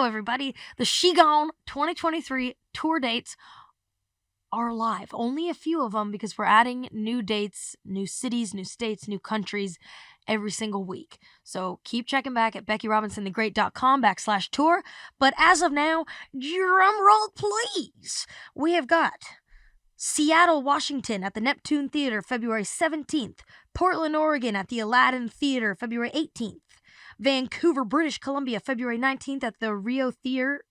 everybody. The Shigone 2023 tour dates are live. Only a few of them because we're adding new dates, new cities, new states, new countries every single week. So keep checking back at BeckyRobinsonTheGreat.com/tour. But as of now, drum roll please. We have got Seattle, Washington at the Neptune Theatre, February 17th. Portland, Oregon at the Aladdin Theatre, February 18th. Vancouver, British Columbia, February 19th at the Rio Theatre.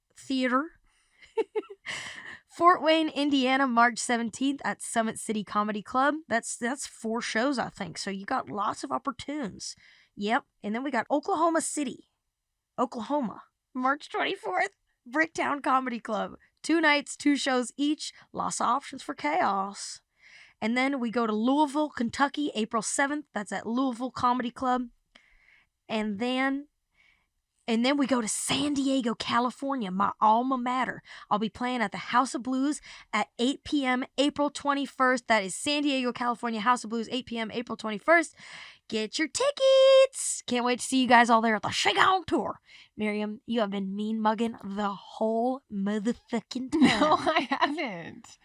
Fort Wayne, Indiana, March 17th at Summit City Comedy Club. That's 4 shows, I think. So you got lots of opportunities. Yep. And then we got Oklahoma City, Oklahoma, March 24th, Bricktown Comedy Club. 2 nights, 2 shows each. Lots of options for chaos. And then we go to Louisville, Kentucky, April 7th. That's at Louisville Comedy Club. And then we go to San Diego, California, my alma mater. I'll be playing at the House of Blues at 8 p.m. April 21st. That is San Diego, California, House of Blues, 8 p.m. April 21st. Get your tickets. Can't wait to see you guys all there at the Shigone Tour. Miriam, you have been mean mugging the whole motherfucking time. No, I haven't.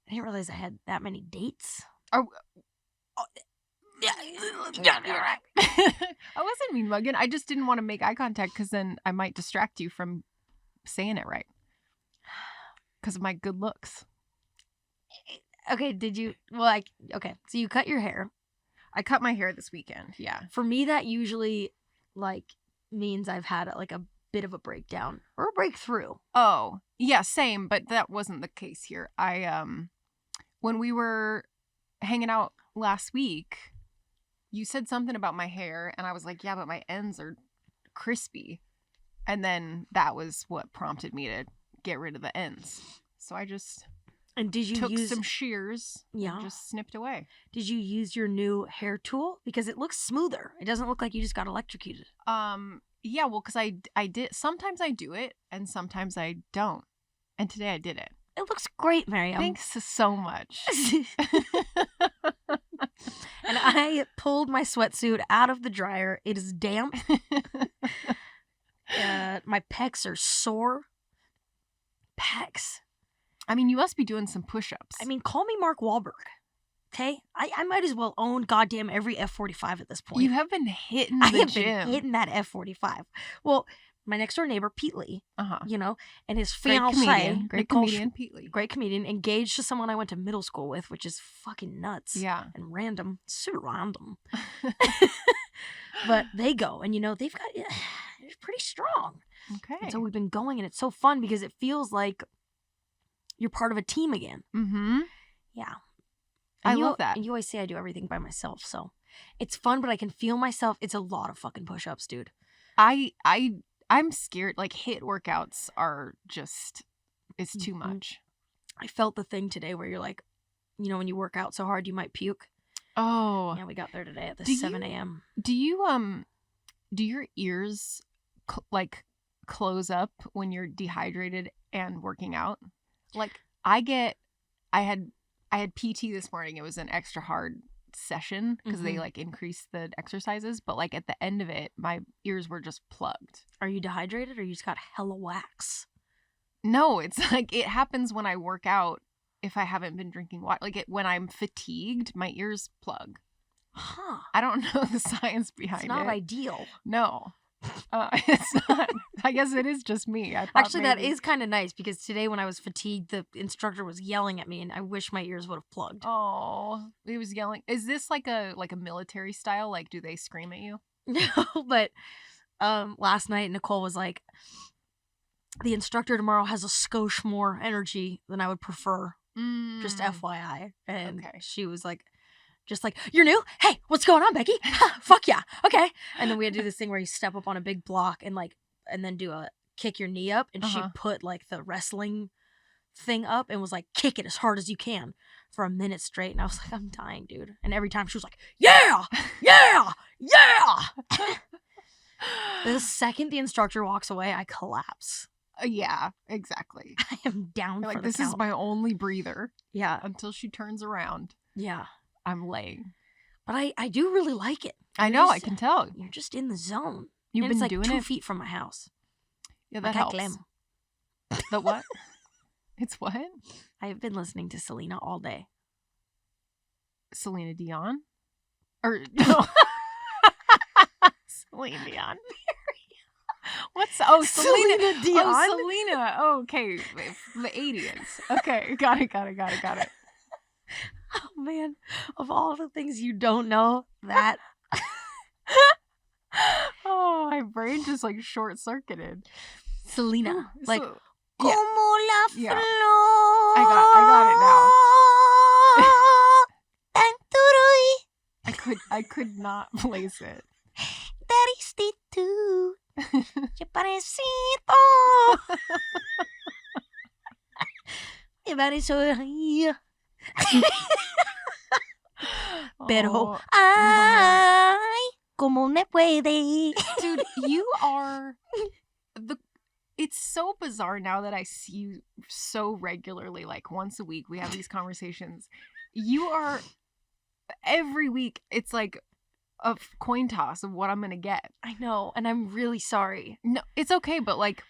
I didn't realize I had that many dates. I wasn't mean mugging. I just didn't want to make eye contact because then I might distract you from saying it right. Because of my good looks. Okay, okay, so you cut your hair. I cut my hair this weekend, yeah. For me, that usually, means I've had, a bit of a breakdown or a breakthrough. Oh, yeah, same, but that wasn't the case here. When we were hanging out last week, you said something about my hair, and I was like, yeah, but my ends are crispy. And then that was what prompted me to get rid of the ends. So I just took some shears and just snipped away. Did you use your new hair tool? Because it looks smoother. It doesn't look like you just got electrocuted. Yeah, well, because I did. Sometimes I do it, and sometimes I don't. And today I did it. It looks great, Miriam. Thanks so much. And I pulled my sweatsuit out of the dryer. It is damp. My pecs are sore. Pecs. I mean, you must be doing some push-ups. I mean, call me Mark Wahlberg. Okay? I might as well own goddamn every F-45 at this point. You have been hitting the gym. I have been hitting that F-45. Well, my next door neighbor, Pete Lee, and his fiancée, great comedian, Pete Lee. Great comedian, engaged to someone I went to middle school with, which is fucking nuts. Yeah. And random. Super random. But they go, and they've got, it's pretty strong. Okay. And so we've been going, and it's so fun because it feels like you're part of a team again. Mm-hmm. Yeah. I love that. And you always say I do everything by myself, so it's fun, but I can feel myself. It's a lot of fucking push-ups, dude. I'm scared. HIIT workouts are just, it's too much. I felt the thing today where you're like, when you work out so hard, you might puke. Oh. Yeah, we got there today at 7 a.m. Do your ears close up when you're dehydrated and working out? I had PT this morning. It was an extra hard session because they increased the exercises, but at the end of it, my ears were just plugged. Are you dehydrated or you just got hella wax? No, it's it happens when I work out if I haven't been drinking water. When I'm fatigued, my ears plug. Huh. I don't know the science behind it. It's not ideal. No. It's not. I guess it is just me. Actually, that is kind of nice because today when I was fatigued, the instructor was yelling at me and I wish my ears would have plugged. Oh, he was yelling. Is this like a military style? Do they scream at you? No, but last night Nicole was like, the instructor tomorrow has a skosh more energy than I would prefer. Just FYI. And she was like, you're new? Hey, what's going on, Becky? Fuck yeah. Okay. And then we had to do this thing where you step up on a big block and then do a kick your knee up. And she put the wrestling thing up and was like, kick it as hard as you can for a minute straight. And I was like, I'm dying, dude. And every time she was like, yeah, yeah, yeah. The second the instructor walks away, I collapse. Yeah, exactly. I am down for the this count. Is my only breather. Yeah. Until she turns around. Yeah. I'm laying. But I do really like it. I know, I can tell. You're just in the zone. You've been doing it? 2 feet from my house. Yeah, that Like, I helps. glam. The what? It's what? I've been listening to Celina all day. Celina Dion? Or no. Celina Dion. What's Celina Dion? Oh, Celina. Oh, okay. The 80s. Okay. Got it. Oh man, of all the things you don't know, that Oh, my brain just like short circuited. Celina, like So, como la Yeah. flor. I I could not place it. Qué parecido. Qué parecido. Pero Oh, ay, como me puede. dude, you are it's so bizarre now that I see you so regularly, like once a week we have these conversations. You are every week it's like a coin toss of what I'm gonna get. I know, and I'm really sorry. No, it's okay, but like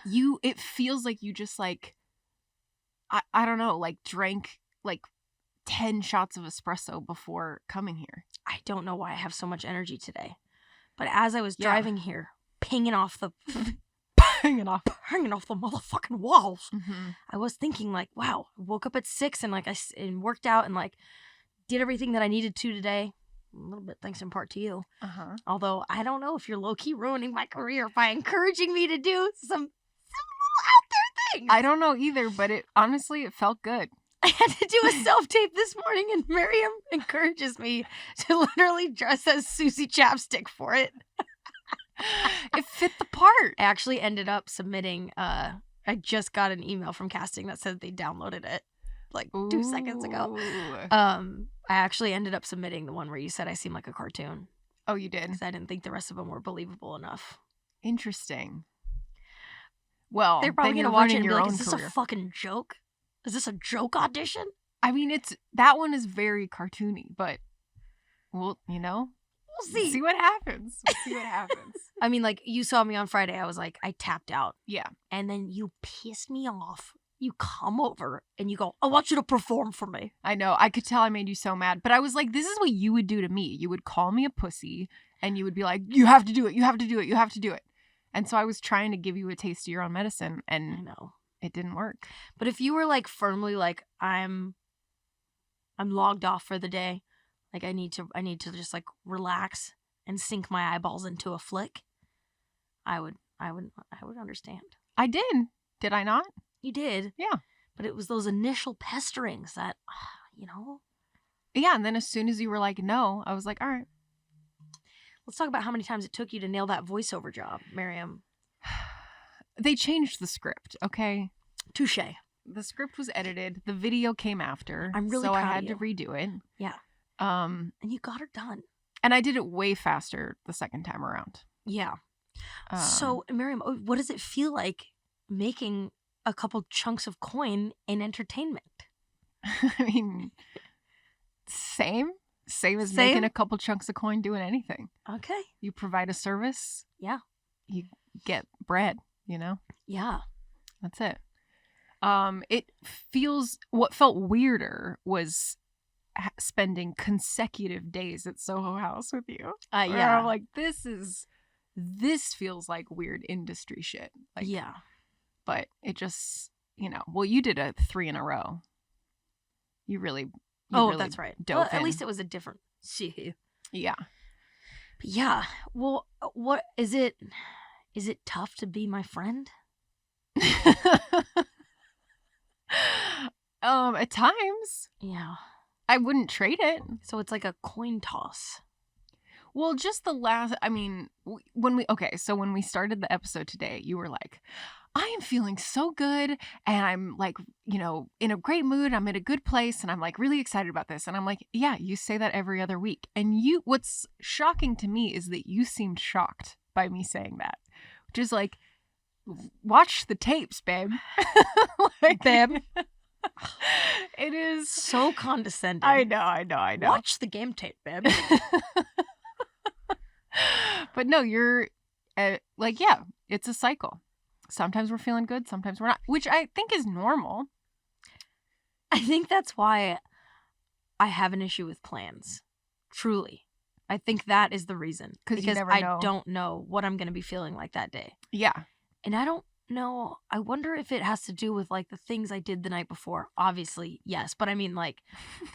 it feels like you just like I don't know, like drank like 10 shots of espresso before coming here. I don't know why I have so much energy today. But as I was Yeah. driving here, pinging off the Hanging off. motherfucking walls, Mm-hmm. I was thinking like, wow, I woke up at 6 and like and worked out and like did everything that I needed to today. A little bit thanks in part to you. Uh-huh. Although I don't know if you're low-key ruining my career by encouraging me to do some little out there things. I don't know either, but it felt good. I had to do a self-tape this morning and Miriam encourages me to literally dress as Susie Chapstick for it. It fit the part. I actually ended up submitting, I just got an email from casting that said they downloaded it like 2 seconds ago. Ooh. I actually ended up submitting the one where you said I seem like a cartoon Oh, you did? because I didn't think the rest of them were believable enough. Interesting. Well, They're probably then going to you're watch it ruining and be your like, own is this career. a fucking joke? Is this a joke audition? I mean, that one is very cartoony, but we'll We'll see. see what happens. We'll see what happens. I mean, like, you saw me on Friday. I was like, I tapped out. Yeah. And then you piss me off. You come over and you go, I want you to perform for me. I know. I could tell I made you so mad, but I was like, this is what you would do to me. You would call me a pussy and you would be like, you have to do it. You have to do it. You have to do it. And so I was trying to give you a taste of your own medicine I and know. it didn't work. But if you were like firmly like, I'm logged off for the day, like I need to just like relax and sink my eyeballs into a flick, I would understand. I did. Did I not? You did. Yeah. But it was those initial pesterings that, you know. Yeah. And then as soon as you were like, no, I was like, all right. Let's talk about how many times it took you to nail that voiceover job, Miriam. They changed the script, okay? Touche. The script was edited. The video came after. I'm really so I proud of had to you. redo it. Yeah. And And you got her done. I did it way faster the second time around. Yeah. So, Miriam, what does it feel like making a couple chunks of coin in entertainment? I mean, same as making a couple chunks of coin doing anything. Okay. You provide a service. Yeah. You get bread, you know? Yeah. That's it. What felt weirder was spending consecutive days at Soho House with you. Where Yeah. I'm like, this feels like weird industry shit. Like, yeah. But it just, well, you did a 3 in a row. You really That's right. dove Well, at in. least it was a different shit. Yeah. But yeah. Well, what is it? Is it tough to be my friend? At times. Yeah. I wouldn't trade it. So it's like a coin toss. Well, just when we started the episode today, you were like, I am feeling so good and I'm like, in a great mood. I'm in a good place and I'm like really excited about this. And I'm like, yeah, you say that every other week. And what's shocking to me is that you seemed shocked by me saying that, which is like, watch the tapes, babe. Babe. It is So condescending. I know. Watch the game tape, babe. But no, you're yeah, it's a cycle. Sometimes we're feeling good, sometimes we're not, which I think is normal. I think that's why I have an issue with plans. Truly. I think that is the reason. Because you never know. I don't know what I'm going to be feeling like that day. Yeah. And I don't know. I wonder if it has to do with like the things I did the night before. Obviously, yes. But I mean, like,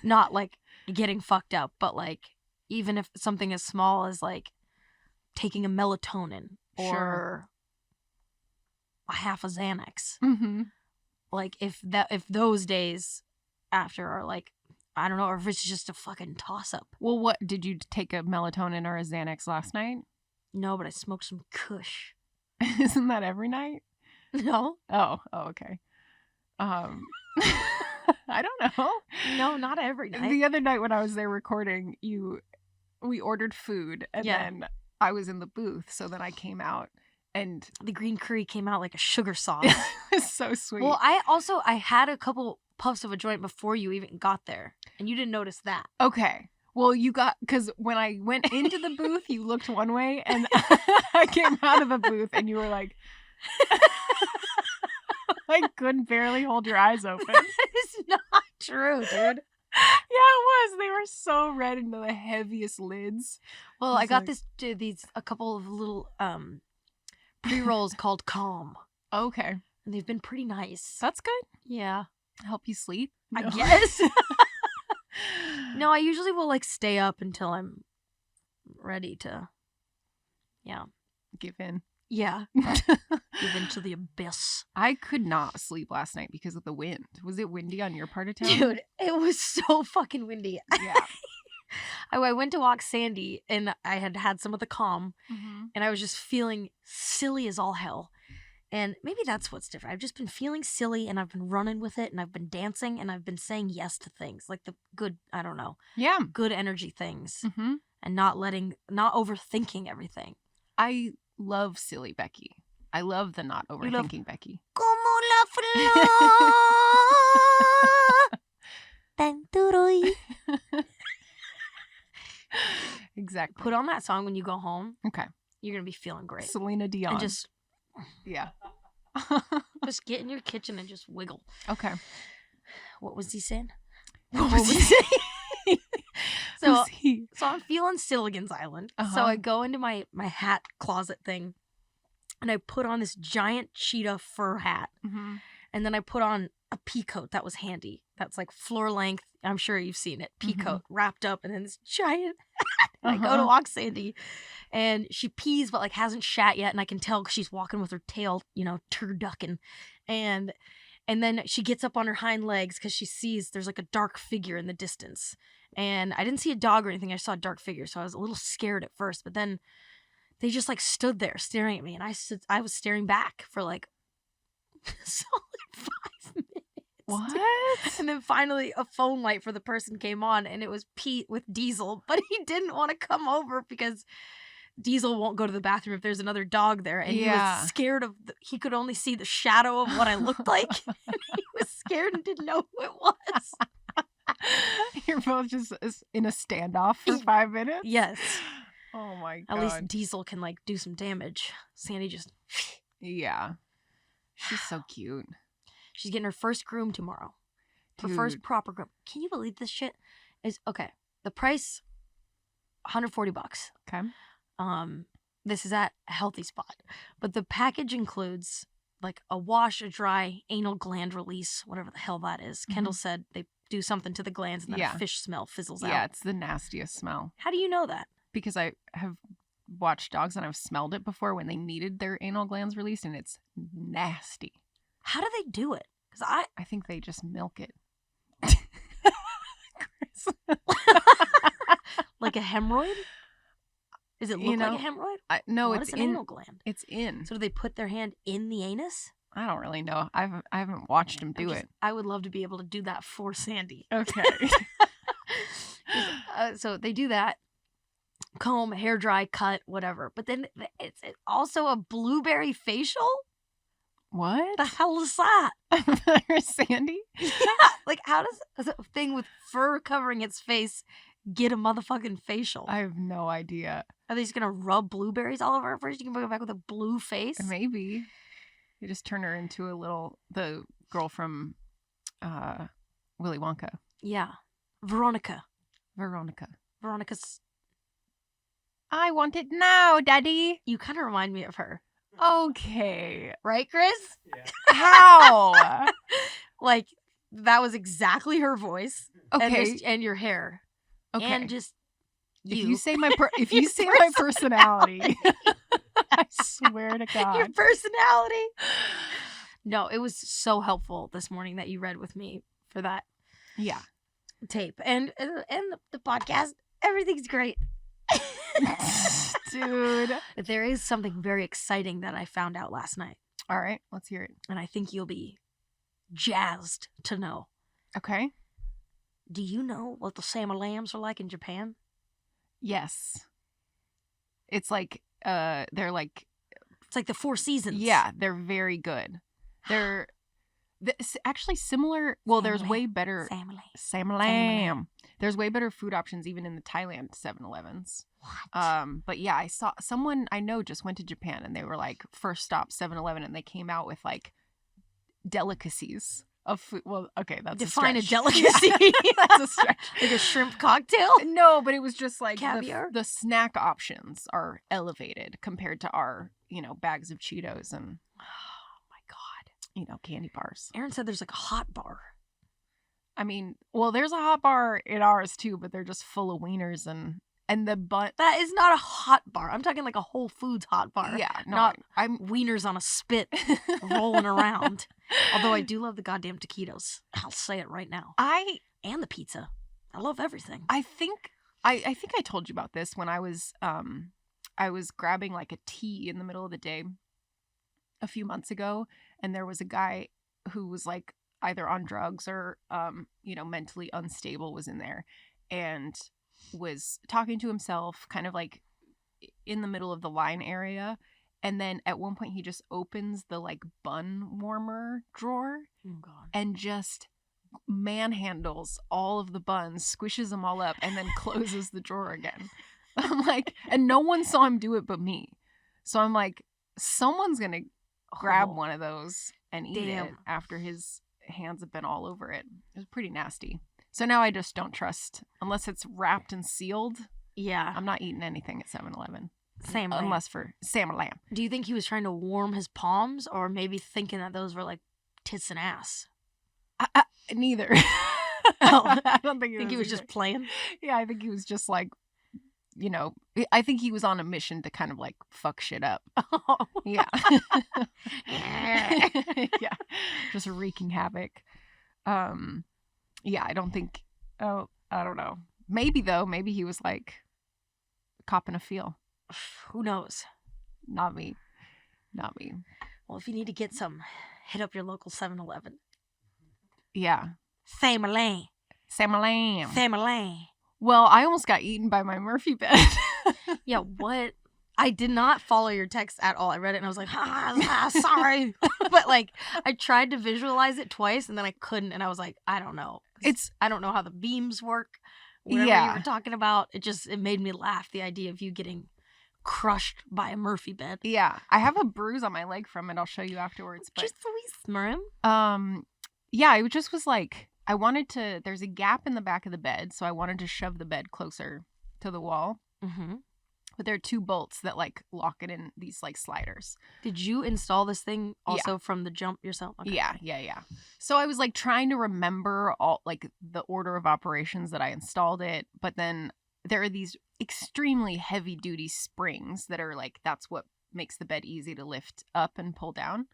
not like getting fucked up, but like, even if something as small as like taking a melatonin or a half a Xanax. Mm-hmm. Like, if those days after are like, I don't know, or if it's just a fucking toss-up. Well, what, did you take a melatonin or a Xanax last night? No, but I smoked some kush. Isn't that every night? No. Oh, okay. I don't know. No, not every night. The other night when I was there recording, we ordered food, and then I was in the booth, so then I came out, and the green curry came out like a sugar sauce. It was so sweet. Well, I had a couple puffs of a joint before you even got there, and you didn't notice that. Okay. Well, because when I went into the booth, you looked one way, and I came out of the booth, and you were like, I couldn't barely hold your eyes open. That is not true, dude. Yeah, it was. They were so red into the heaviest lids. Well, I got a couple of little pre-rolls called Calm. Okay. And they've been pretty nice. That's good. Yeah. Help you sleep? No. I guess. No, I usually will like stay up until I'm ready to, give in. Yeah. Give into the abyss. I could not sleep last night because of the wind. Was it windy on your part of town? Dude, it was so fucking windy. Yeah. I went to walk Sandy, and I had some of the Calm, mm-hmm. and I was just feeling silly as all hell. And maybe that's what's different. I've just been feeling silly, and I've been running with it, and I've been dancing, and I've been saying yes to things, like the good, I don't know. Yeah. Good energy things. Mm-hmm. And not overthinking everything. I love silly Becky. I love the not overthinking Becky. Como la flor. Exactly. Put on that song when you go home. Okay. You're going to be feeling great. Celina Dion. And just get in your kitchen and just wiggle. Okay. What was he saying? What was he saying? So I'm feeling Silligan's Island. Uh-huh. So I go into my hat closet thing, and I put on this giant cheetah fur hat. Mm-hmm. And then I put on a pea coat that was handy. That's like floor length. I'm sure you've seen it. Pea coat wrapped up, and then this giant hat. I go to walk Sandy, and she pees but like hasn't shat yet, and I can tell because she's walking with her tail, turducking. And then she gets up on her hind legs because she sees there's like a dark figure in the distance. And I didn't see a dog or anything. I saw a dark figure, so I was a little scared at first. But then they just like stood there staring at me, and I was staring back for like solid 5 minutes. What? And then finally a phone light for the person came on, and it was Pete with Diesel, but he didn't want to come over because Diesel won't go to the bathroom if there's another dog there, and he was scared of he could only see the shadow of what I looked like, and he was scared and didn't know who it was. You're both just in a standoff for 5 minutes? Yes. Oh my God. At least Diesel can like do some damage. Sandy just Yeah. She's so cute. She's getting her first groom tomorrow. Her first proper groom. Can you believe this shit is okay? The price $140. Okay. This is at a healthy spot. But the package includes like a wash, a dry, anal gland release, whatever the hell that is. Kendall said they do something to the glands and then a fish smell fizzles out. Yeah, it's the nastiest smell. How do you know that? Because I have watched dogs and I've smelled it before when they needed their anal glands released, and it's nasty. How do they do it? Because I think they just milk it. Like a hemorrhoid? Does it look like a hemorrhoid? No, what it's is an in. anal gland? It's in. So do they put their hand in the anus? I don't really know. I haven't watched them do it. I would love to be able to do that for Sandy. Okay. So they do that. Comb, hair dry, cut, whatever. But then it's also a blueberry facial? What? The hell is that? Sandy? Yeah. Like, how does a thing with fur covering its face get a motherfucking facial? I have no idea. Are they just going to rub blueberries all over her face? You can bring it back with a blue face? Maybe. You just turn her into the girl from Willy Wonka. Yeah. Veronica. Veronica's... I want it now, Daddy. You kind of remind me of her. Okay. Right, Chris? Yeah. How? Like, that was exactly her voice. Okay. And your hair. Okay. And just if you say my my personality, I swear to God. Your personality. No, it was so helpful this morning that you read with me for that Yeah. tape. And the podcast, everything's great. Dude. There is something very exciting that I found out last night. All right, let's hear it. And I think you'll be jazzed to know. Okay. Do you know what the Samalams are like in Japan? Yes. It's like they're like It's like the Four Seasons. yeah, they're very good. They're actually similar. Well, there's Samalam. way better Samalam. There's way better food options even in the Thailand 7-Elevens. What? But yeah, I saw someone I know just went to Japan and they were like first stop 7-Eleven and they came out with like delicacies of food. Well, okay, that's Define a stretch. delicacy. Yeah, that's a stretch. Like a shrimp cocktail? No, but it was just like Caviar? the snack options are elevated compared to our, bags of Cheetos and, Oh my God. candy bars. Aaron said there's like a hot bar. I mean, well, there's a hot bar in ours too, but they're just full of wieners and the bun. That is not a hot bar. I'm talking like a Whole Foods hot bar. Yeah, no, not I'm wieners on a spit rolling around. Although I do love the goddamn taquitos. I'll say it right now. And the pizza. I love everything. I think I told you about this when I was grabbing like a tea in the middle of the day a few months ago, and there was a guy who was like either on drugs or mentally unstable was in there and was talking to himself kind of like in the middle of the line area, and then at one point he just opens the like bun warmer drawer and just manhandles all of the buns, squishes them all up, and then closes the drawer again. I'm like, and no one saw him do it but me. So I'm like, someone's gonna grab one of those and eat it after his hands have been all over it. It was pretty nasty. So now I just don't trust, unless it's wrapped and sealed. Yeah. I'm not eating anything at 7-Eleven. Same way. Unless for Samalam. Do you think he was trying to warm his palms or maybe thinking that those were like tits and ass? Neither. Oh. I don't think He was just playing? Yeah, I think he was just like, I think he was on a mission to kind of like fuck shit up. Oh. Yeah. Yeah. Just wreaking havoc. Yeah, I don't think, I don't know. Maybe though, maybe he was like copping a feel. Who knows? Not me. Well, if you need to get some, hit up your local 7-Eleven. Yeah. Samalam. Well, I almost got eaten by my Murphy bed. Yeah, what? I did not follow your text at all. I read it and I was like, sorry. But like, I tried to visualize it twice and then I couldn't. And I was like, I don't know. I don't know how the beams work. Whatever you were talking about, it made me laugh. The idea of you getting crushed by a Murphy bed. Yeah, I have a bruise on my leg from it. I'll show you afterwards. But just the wee smurm. Yeah, it just was like there's a gap in the back of the bed, so I wanted to shove the bed closer to the wall. Mm-hmm. But there are 2 bolts that like lock it in these like sliders. Did you install this thing also from the jump yourself? Okay. Yeah. So I was like trying to remember all like the order of operations that I installed it, but then there are these extremely heavy duty springs that are like, that's what makes the bed easy to lift up and pull down.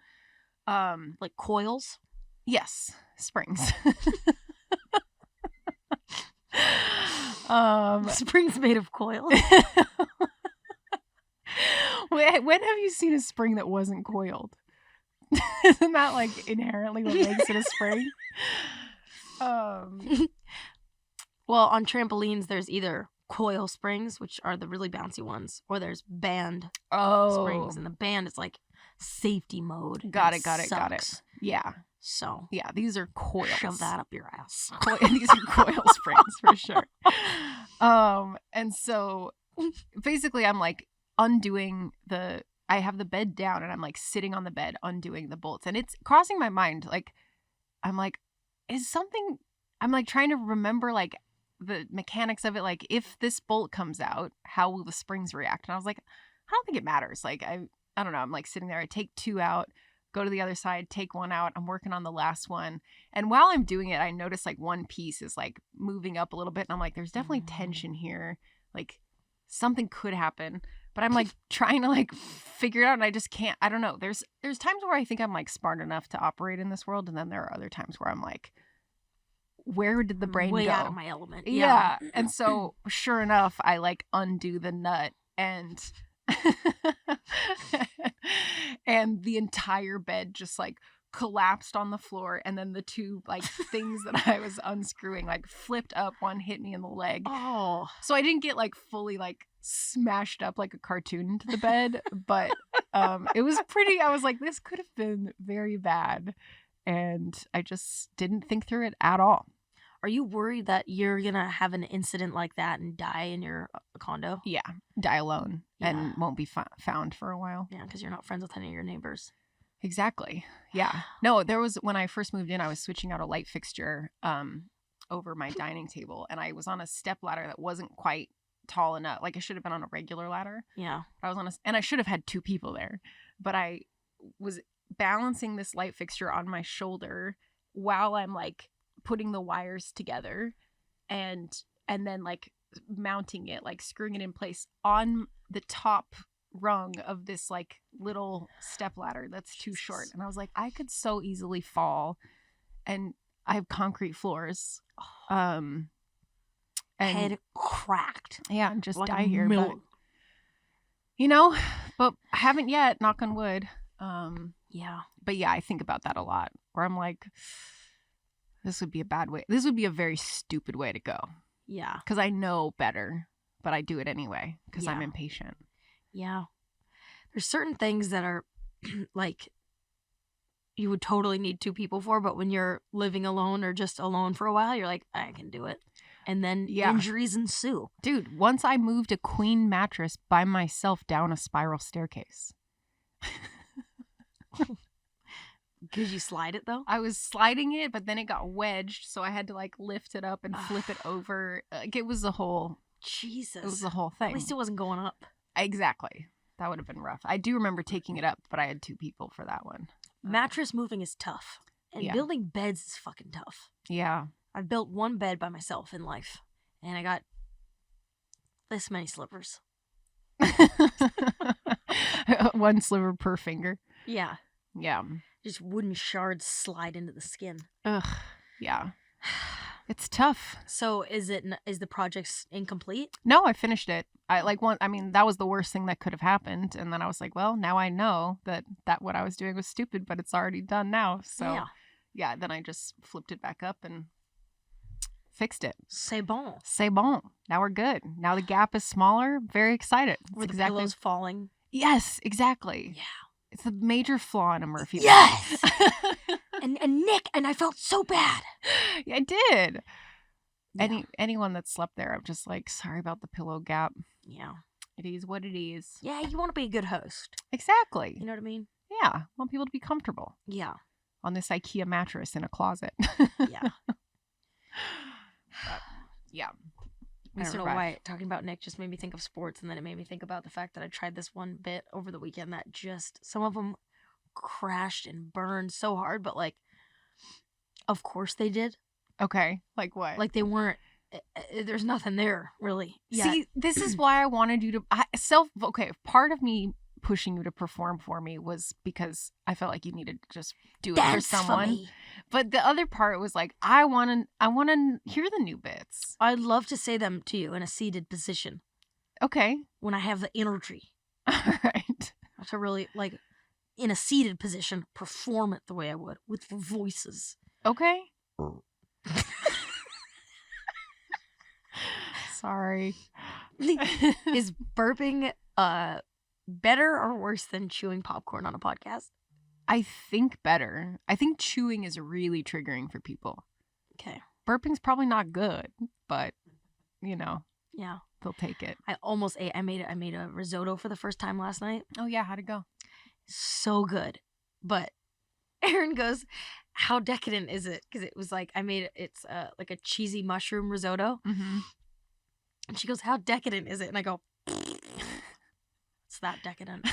Like coils? Yes, springs. Springs made of coil. When have you seen a spring that wasn't coiled? Isn't that like inherently what makes it a spring? Well, on trampolines, there's either coil springs, which are the really bouncy ones, or there's band springs. And the band is like safety mode. Got it. Yeah. So yeah, these are coils. Shove that up your ass. These are coil springs for sure. And so basically I'm like undoing the I have the bed down and I'm like sitting on the bed undoing the bolts, and it's crossing my mind. Like, I'm like, is something, I'm like trying to remember like the mechanics of it. Like, if this bolt comes out, how will the springs react? And I was like, I don't think it matters. Like, I don't know. I'm like sitting there. I take 2 out, go to the other side, take 1 out. I'm working on the last one. And while I'm doing it, I notice like one piece is like moving up a little bit. And I'm like, there's definitely tension here. Like, something could happen. But I'm like trying to like figure it out, and I just can't. I don't know. There's times where I think I'm like smart enough to operate in this world, and then there are other times where I'm like, where did the brain way go? out of my element. Yeah. And so sure enough, I like undo the nut, and and the entire bed just like collapsed on the floor, and then the 2 like things that I was unscrewing like flipped up. One hit me in the leg. Oh. So I didn't get like fully like smashed up like a cartoon into the bed, but it was pretty, I was like, this could have been very bad, and I just didn't think through it at all. Are you worried that you're gonna have an incident like that and die in your condo? Yeah, die alone and Yeah. won't be found for a while. Yeah, because you're not friends with any of your neighbors. Exactly. Yeah. No, there was, when I first moved in, I was switching out a light fixture over my dining table, and I was on a step ladder that wasn't quite tall enough. Like, I should have been on a regular ladder. Yeah. I was on and I should have had 2 people there, but I was balancing this light fixture on my shoulder while I'm like putting the wires together and then like mounting it, like screwing it in place on the top rung of this like little step ladder that's too short. And I was like, I could so easily fall, and I have concrete floors. And Head cracked. yeah, and just Like die a here. melon. But, you know, but I haven't yet, knock on wood. Yeah. But yeah, I think about that a lot, where I'm like, this would be a bad way. This would be a very stupid way to go. Yeah. Because I know better, but I do it anyway because I'm Yeah. impatient. Yeah. There's certain things that are like you would totally need 2 people for, but when you're living alone or just alone for a while, you're like, I can do it. And then injuries ensue. Dude, once I moved a queen mattress by myself down a spiral staircase. Could you slide it though? I was sliding it, but then it got wedged, so I had to like lift it up and flip it over. Like, it was the whole Jesus. It was the whole thing. At least it wasn't going up. Exactly. That would have been rough. I do remember taking it up, but I had 2 people for that one. Mattress moving is tough. And Yeah. building beds is fucking tough. Yeah. I've built 1 bed by myself in life, and I got this many slivers. 1 sliver per finger. Yeah. Yeah. Just wooden shards slide into the skin. Ugh. Yeah. It's tough. So is the project incomplete? No, I finished it. I mean, that was the worst thing that could have happened. And then I was like, well, now I know that what I was doing was stupid, but it's already done now. So yeah, then I just flipped it back up and fixed it. C'est bon. C'est bon. Now we're good. Now the gap is smaller. Very excited. Were the pillows falling? Yes, exactly. Yeah. It's a major flaw in a Murphy. Yes! and Nick, and I felt so bad. Yeah, I did. Yeah. Anyone that slept there, I'm just like, sorry about the pillow gap. Yeah. It is what it is. Yeah, you want to be a good host. Exactly. You know what I mean? Yeah. I want people to be comfortable Yeah. on this IKEA mattress in a closet. Yeah. Yeah. I don't know why talking about Nick just made me think of sports, and then it made me think about the fact that I tried this one bit over the weekend that just, some of them crashed and burned so hard, but like, of course they did. Okay. Like what? Like they weren't, there's nothing there really. See, this is why I wanted you to, part of me pushing you to perform for me was because I felt like you needed to just do it for someone. For me. But the other part was like, I want to hear the new bits. I'd love to say them to you in a seated position. Okay. When I have the energy. All right. To really, like, in a seated position, perform it the way I would, with voices. Okay. Sorry. Is burping better or worse than chewing popcorn on a podcast? I think better. I think chewing is really triggering for people. Okay. Burping's probably not good, but, you know. Yeah. They'll take it. I almost ate. I made a risotto for the first time last night. Oh yeah, how'd it go? So good. But Erin goes, how decadent is it? Because it was like, it's like a cheesy mushroom risotto. Mm-hmm. And she goes, how decadent is it? And I go, it's that decadent.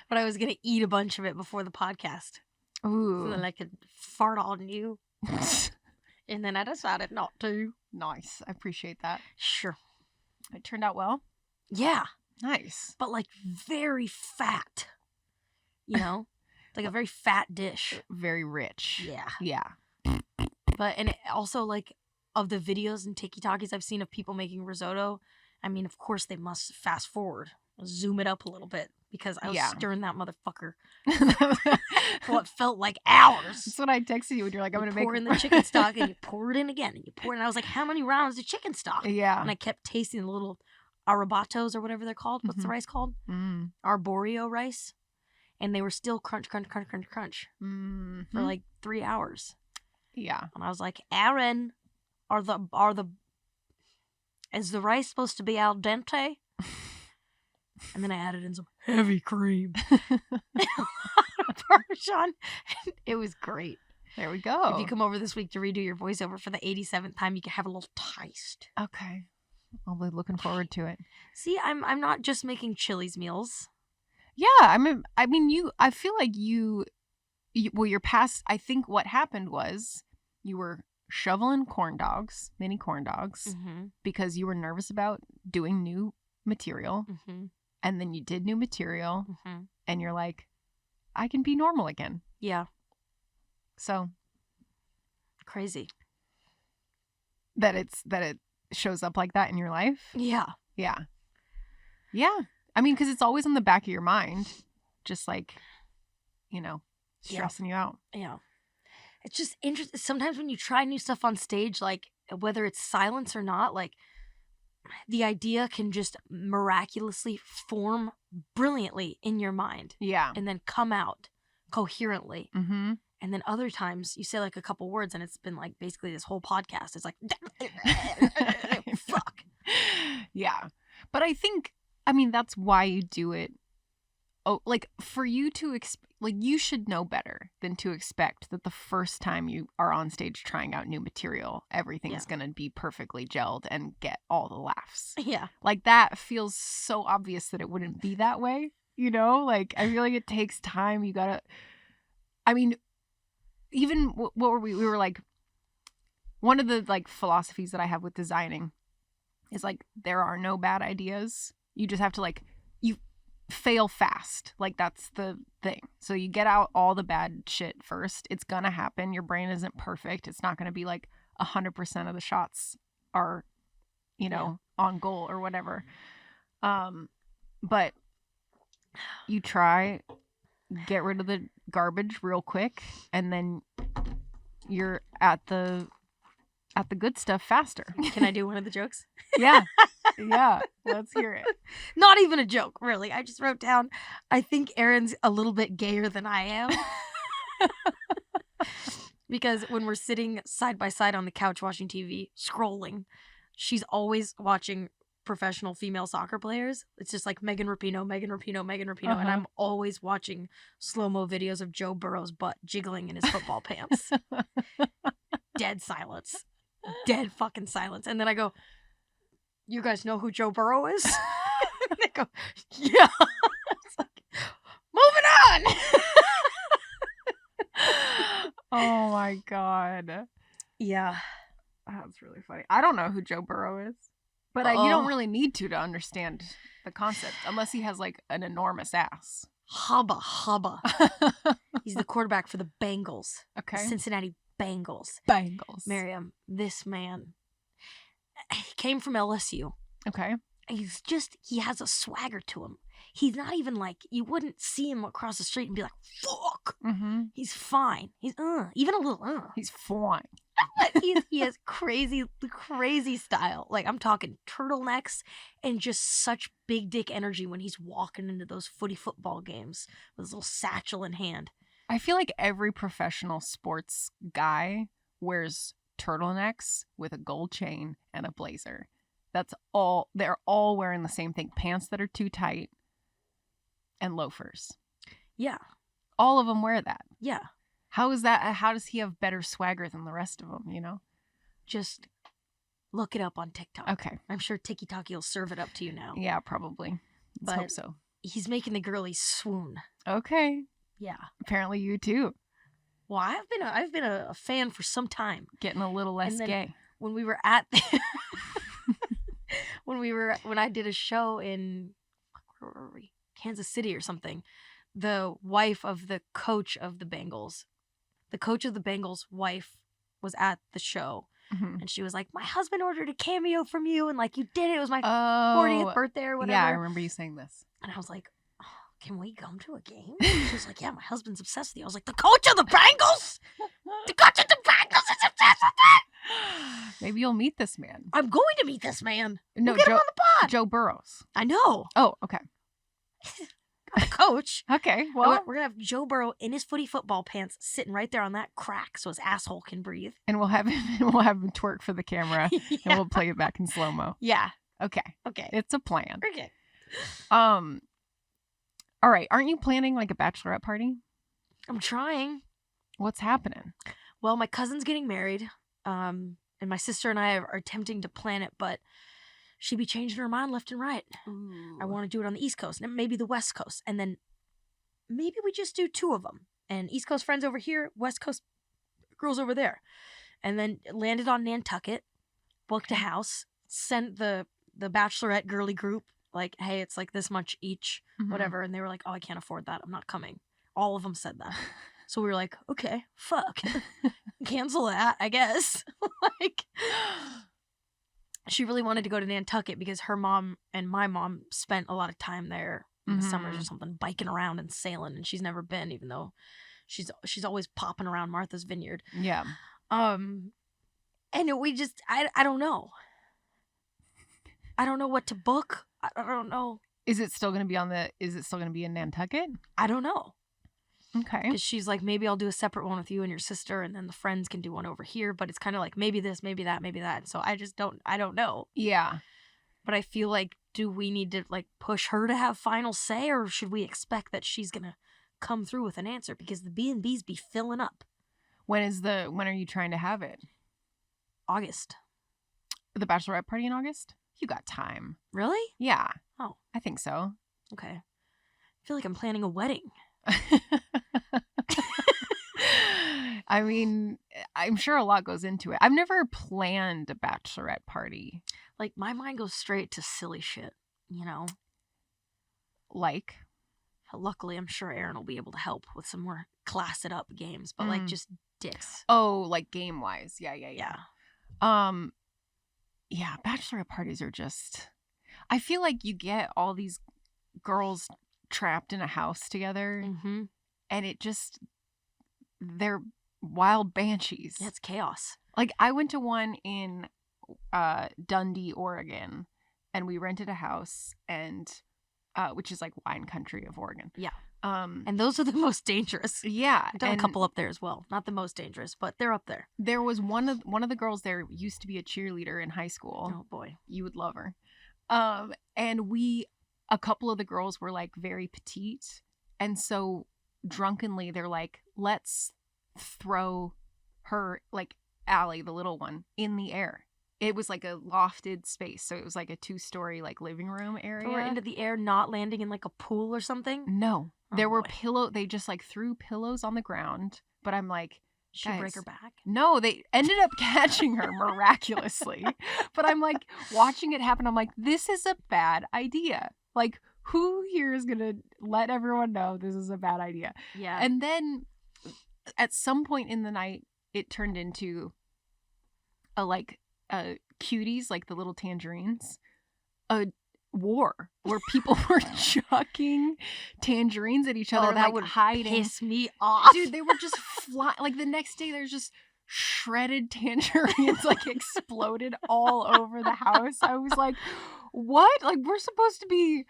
But I was going to eat a bunch of it before the podcast. Ooh. So then I could fart on you. And then I decided not to. Nice. I appreciate that. Sure. It turned out well. Yeah. Nice. But like very fat. You know? Like a very fat dish. Very rich. Yeah. Yeah. But, and it also like of the videos and TikToks I've seen of people making risotto, I mean, of course they must fast forward, zoom it up a little bit because I was stirring that motherfucker for what felt like hours. That's what I texted you when you're like, I'm going to make... pour in the chicken stock and you pour it in again and you pour it in. I was like, how many rounds of chicken stock? Yeah. And I kept tasting the little arabatos or whatever they're called. What's the rice called? Arborio rice. And they were still crunch, crunch, crunch, crunch, crunch for like 3 hours. Yeah. And I was like, Aaron, is the rice supposed to be al dente? And then I added in some heavy cream. Parmesan. It was great. There we go. If you come over this week to redo your voiceover for the 87th time, you can have a little taste. Okay. I'll be looking forward to it. See, I'm not just making Chili's meals. Yeah, I feel like your past, I think what happened was you were shoveling mini corn dogs, because you were nervous about doing new material. And then you did new material and you're like, I can be normal again. Yeah. So crazy. That it shows up like that in your life. Yeah. Yeah. Yeah. I mean, because it's always in the back of your mind, just like, stressing you out. Yeah. It's just interesting. Sometimes when you try new stuff on stage, like whether it's silence or not, like the idea can just miraculously form brilliantly in your mind. Yeah. And then come out coherently. Mm-hmm. And then other times you say like a couple words and it's been like basically this whole podcast. It's like, fuck. Yeah. But that's why you do it. Oh, like for you to you should know better than to expect that the first time you are on stage trying out new material, everything's going to be perfectly gelled and get all the laughs. Yeah. Like that feels so obvious that it wouldn't be that way. Like I feel like it takes time. You gotta, even what were we were like, one of the like philosophies that I have with designing is like, there are no bad ideas. You just have to you fail fast. Like that's the thing. So you get out all the bad shit first. It's gonna happen. Your brain isn't perfect. It's not gonna be like 100% of the shots are, on goal or whatever. But you try, get rid of the garbage real quick, and then you're at the good stuff faster. Can I do one of the jokes? Yeah. Yeah. Let's hear it. Not even a joke, really. I just wrote down, I think Erin's a little bit gayer than I am. Because when we're sitting side by side on the couch watching TV, scrolling, she's always watching professional female soccer players. It's just like Megan Rapinoe, and I'm always watching slow-mo videos of Joe Burrow's butt jiggling in his football pants. Dead silence. Dead fucking silence. And then I go, you guys know who Joe Burrow is? And they go, yeah. It's like, moving on. Oh my God. Yeah. That's really funny. I don't know who Joe Burrow is. But you don't really need to understand the concept unless he has like an enormous ass. Hubba. He's the quarterback for the Bengals. Okay. The Cincinnati Bengals. Miriam, this man, he came from LSU. Okay. He has a swagger to him. He's not even like, you wouldn't see him across the street and be like, fuck. Mm-hmm. He's fine. He's even a little He's fine. He has crazy style. Like I'm talking turtlenecks and just such big dick energy when he's walking into those football games with his little satchel in hand. I feel like every professional sports guy wears turtlenecks with a gold chain and a blazer. That's all. They're all wearing the same thing. Pants that are too tight and loafers. Yeah. All of them wear that. Yeah. How is that? How does he have better swagger than the rest of them, you know? Just look it up on TikTok. Okay. I'm sure TikTok will serve it up to you now. Yeah, probably. Let's hope so. He's making the girlies swoon. Okay. Yeah. Apparently you too. Well, I've been a fan for some time. Getting a little less gay. When we were at when I did a show in where were we? Kansas City or something, the wife of the coach of the Bengals, wife was at the show. Mm-hmm. And she was like, my husband ordered a cameo from you, and like you did it. It was my 40th birthday or whatever. Yeah, I remember you saying this. And I was like, oh, can we come to a game? She was like, yeah, my husband's obsessed with you. I was like, the coach of the Bengals? The coach of the Bengals is obsessed with me. Maybe you'll meet this man. I'm going to meet this man. No, we'll get him on the pod. Joe Burrows. I know. Oh, okay. The coach. Okay, well. We're going to have Joe Burrow in his footy football pants sitting right there on that crack so his asshole can breathe. And we'll have him twerk for the camera and we'll play it back in slow-mo. Yeah. Okay. It's a plan. Okay. All right. Aren't you planning like a bachelorette party? I'm trying. What's happening? Well, my cousin's getting married. And my sister and I are attempting to plan it, but she'd be changing her mind left and right. Ooh. I want to do it on the East Coast and maybe the West Coast. And then maybe we just do 2 of them. And East Coast friends over here, West Coast girls over there. And then landed on Nantucket, booked a house, sent the Bachelorette girly group, like, hey, it's like this much each, whatever. And they were like, oh, I can't afford that. I'm not coming. All of them said that. So we were like, okay, fuck. Cancel that, I guess. Like, she really wanted to go to Nantucket because her mom and my mom spent a lot of time there in the summers or something, biking around and sailing, and she's never been, even though she's always popping around Martha's Vineyard. Yeah. And we just I don't know. I don't know what to book. I don't know. Is it still going to be in Nantucket? I don't know. Okay. Because she's like, maybe I'll do a separate one with you and your sister, and then the friends can do one over here. But it's kind of like maybe this, maybe that, maybe that. So I don't know. Yeah. But I feel like, do we need to like push her to have final say, or should we expect that she's gonna come through with an answer? Because the B&Bs be filling up. When are you trying to have it? August. The bachelorette party in August? You got time. Really? Yeah. Oh, I think so. okay. I feel like I'm planning a wedding. I mean, I'm sure a lot goes into it. I've never planned a bachelorette party. Like, my mind goes straight to silly shit, you know? Like? Luckily, I'm sure Aaron will be able to help with some more class it up games, but like just dicks. Oh, like game wise. Yeah. Yeah, bachelorette parties are just, I feel like you get all these girls trapped in a house together and it just, they're wild banshees. Yeah, it's chaos. Like, I went to one in Dundee, Oregon, and we rented a house, and which is like wine country of Oregon. Yeah. And those are the most dangerous. Yeah. I've done a couple up there as well. Not the most dangerous, but they're up there. There was one of the girls there used to be a cheerleader in high school. Oh boy. You would love her. And a couple of the girls were like very petite, and so drunkenly they're like, let's throw her, like Allie, the little one, in the air. It was like a lofted space, so it was like a 2-story like living room area. Throw her into the air, not landing in like a pool or something? No. Oh, there were they just like threw pillows on the ground, but I'm like, should we break her back? No, they ended up catching her miraculously. But I'm like, watching it happen, I'm like, this is a bad idea. Like, who here is going to let everyone know this is a bad idea? Yeah. And then at some point in the night, it turned into cuties, like the little tangerines, a war where people were chucking tangerines at each other. Oh, and, that like, would hiding. piss me off. Dude, they were just flying. Like, the next day, there's just shredded tangerines like exploded all over the house. I was like, what? Like, we're supposed to be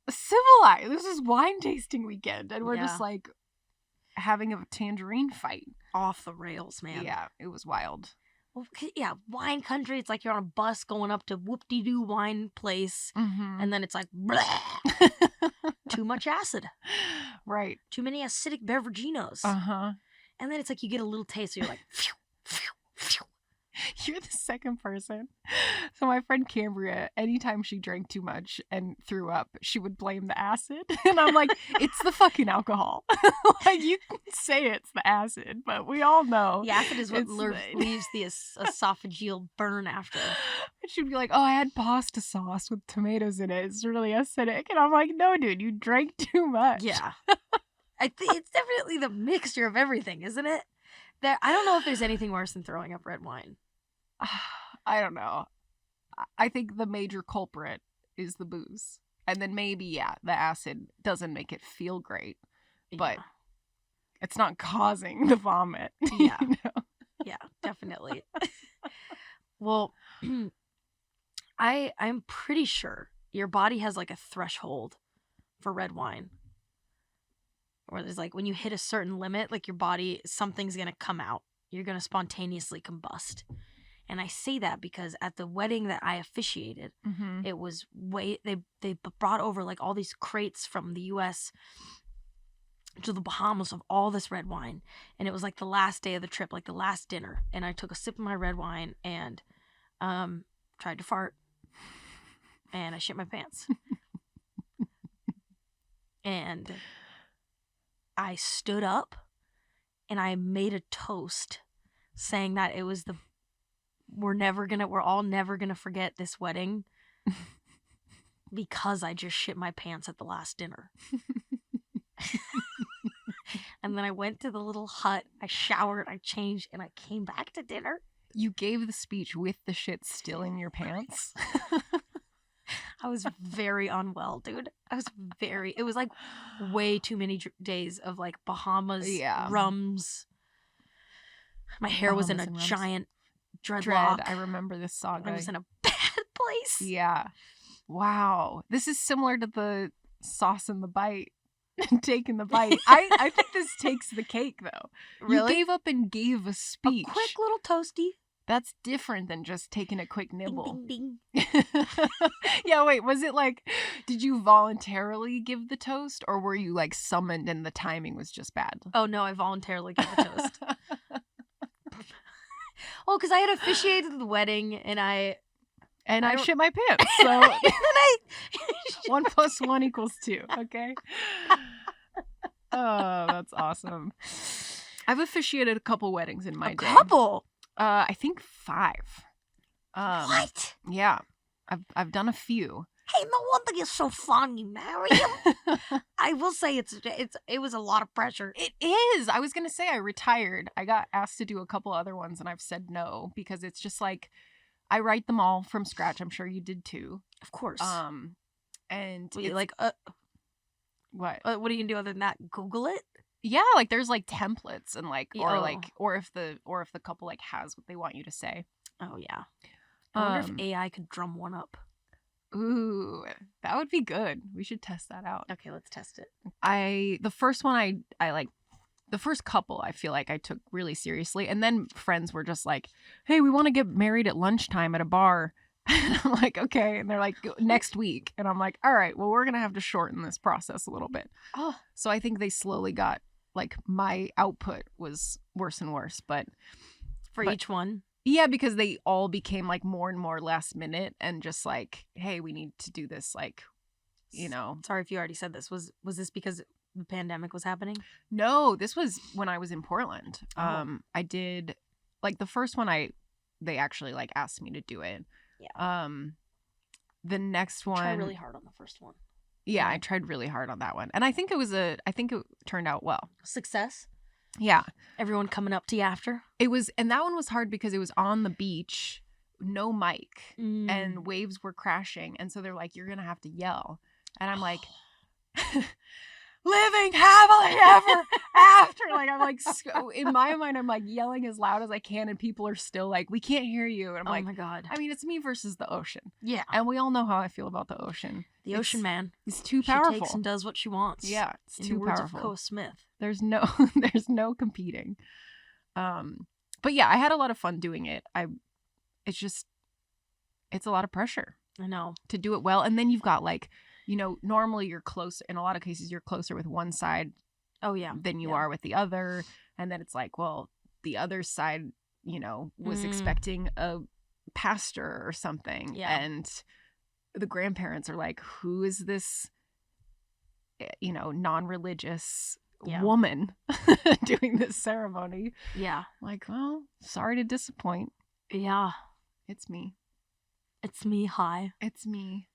civilized. This is wine tasting weekend, and we're just like having a tangerine fight. Off the rails, man. Yeah, it was wild. yeah, wine country. It's like you're on a bus going up to whoop-de-doo wine place, and then it's like, too much acid. Right. Too many acidic beveraginos. And then it's like you get a little taste, so you're like, phew, phew, phew. You're the second person. So my friend Cambria, anytime she drank too much and threw up, she would blame the acid. And I'm like, it's the fucking alcohol. Like, you can say it's the acid, but we all know. The acid is what leaves the esophageal burn after. And she'd be like, oh, I had pasta sauce with tomatoes in it. It's really acidic. And I'm like, no, dude, you drank too much. Yeah. I think it's definitely the mixture of everything, isn't it? I don't know if there's anything worse than throwing up red wine. I don't know. I think the major culprit is the booze. And then maybe, yeah, the acid doesn't make it feel great. But it's not causing the vomit. Yeah. You know? Yeah, definitely. Well, I'm pretty sure your body has like a threshold for red wine. Or there's like when you hit a certain limit, like your body, something's going to come out. You're going to spontaneously combust. And I say that because at the wedding that I officiated, it was they brought over like all these crates from the US to the Bahamas of all this red wine. And it was like the last day of the trip, like the last dinner. And I took a sip of my red wine and tried to fart. And I shit my pants. And I stood up and I made a toast saying that it was we're all never gonna forget this wedding because I just shit my pants at the last dinner. And then I went to the little hut, I showered, I changed, and I came back to dinner. You gave the speech with the shit still in your pants? I was very unwell, dude. It was like way too many days of like Bahamas, rums. My hair was in a giant dreadlock. I remember this saga. I was in a bad place. Yeah. Wow. This is similar to the sauce in the bite. Taking the bite. I think this takes the cake, though. Really? You gave up and gave a speech. A quick little toasty. That's different than just taking a quick nibble. Ding, ding, ding. Yeah, wait, was it like, did you voluntarily give the toast, or were you like summoned and the timing was just bad? Oh, no, I voluntarily gave the toast. Well, because I had officiated the wedding and I shit my pants. So 1 + 1 = 2. Okay. Oh, that's awesome. I've officiated a couple weddings in my day. A couple? I think 5. What? Yeah, I've done a few. Hey, no wonder you're so funny, Mariam. I will say it was a lot of pressure. It is. I was gonna say I retired. I got asked to do a couple other ones, and I've said no because it's just like I write them all from scratch. I'm sure you did too. Of course. And wait, like what? What are you gonna do other than that? Google it? Yeah, like there's like templates and like or if the couple like has what they want you to say. Oh yeah. I wonder if AI could drum one up. Ooh, that would be good. We should test that out. Okay, let's test it. The first one I like, the first couple I feel like I took really seriously, and then friends were just like, "Hey, we want to get married at lunchtime at a bar." And I'm like, "Okay," and they're like, "Next week," and I'm like, "All right, well, we're gonna have to shorten this process a little bit." Oh, so I think they slowly got like my output was worse and worse, but each one. Yeah, because they all became like more and more last minute and just like, hey, we need to do this, like, you know. Sorry if you already said this. Was this because the pandemic was happening? No, this was when I was in Portland. Oh. I did like the first one they actually like asked me to do it. Yeah. The next one, I tried really hard on the first one. Yeah, I tried really hard on that one. And I think it turned out well. Success? Yeah. Everyone coming up to you after? It was, and that one was hard because it was on the beach, no mic, and waves were crashing. And so they're like, you're going to have to yell. And I'm like, living happily ever after. Like, I'm like, in my mind, I'm like yelling as loud as I can. And people are still like, we can't hear you. And I'm like, oh my God. I mean, it's me versus the ocean. Yeah. And we all know how I feel about the ocean. The ocean, man. It's too powerful. She takes and does what she wants. Yeah. It's too powerful. In the words of Koa Smith. There's no competing. But yeah, I had a lot of fun doing it. It's a lot of pressure. I know. To do it well. And then you've got like, normally you're close. In a lot of cases, you're closer with one side than you are with the other. And then it's like, well, the other side, was expecting a pastor or something. Yeah. And the grandparents are like, who is this, non-religious woman doing this ceremony? Yeah. Like, well, sorry to disappoint. Yeah. It's me. It's me. Hi. It's me.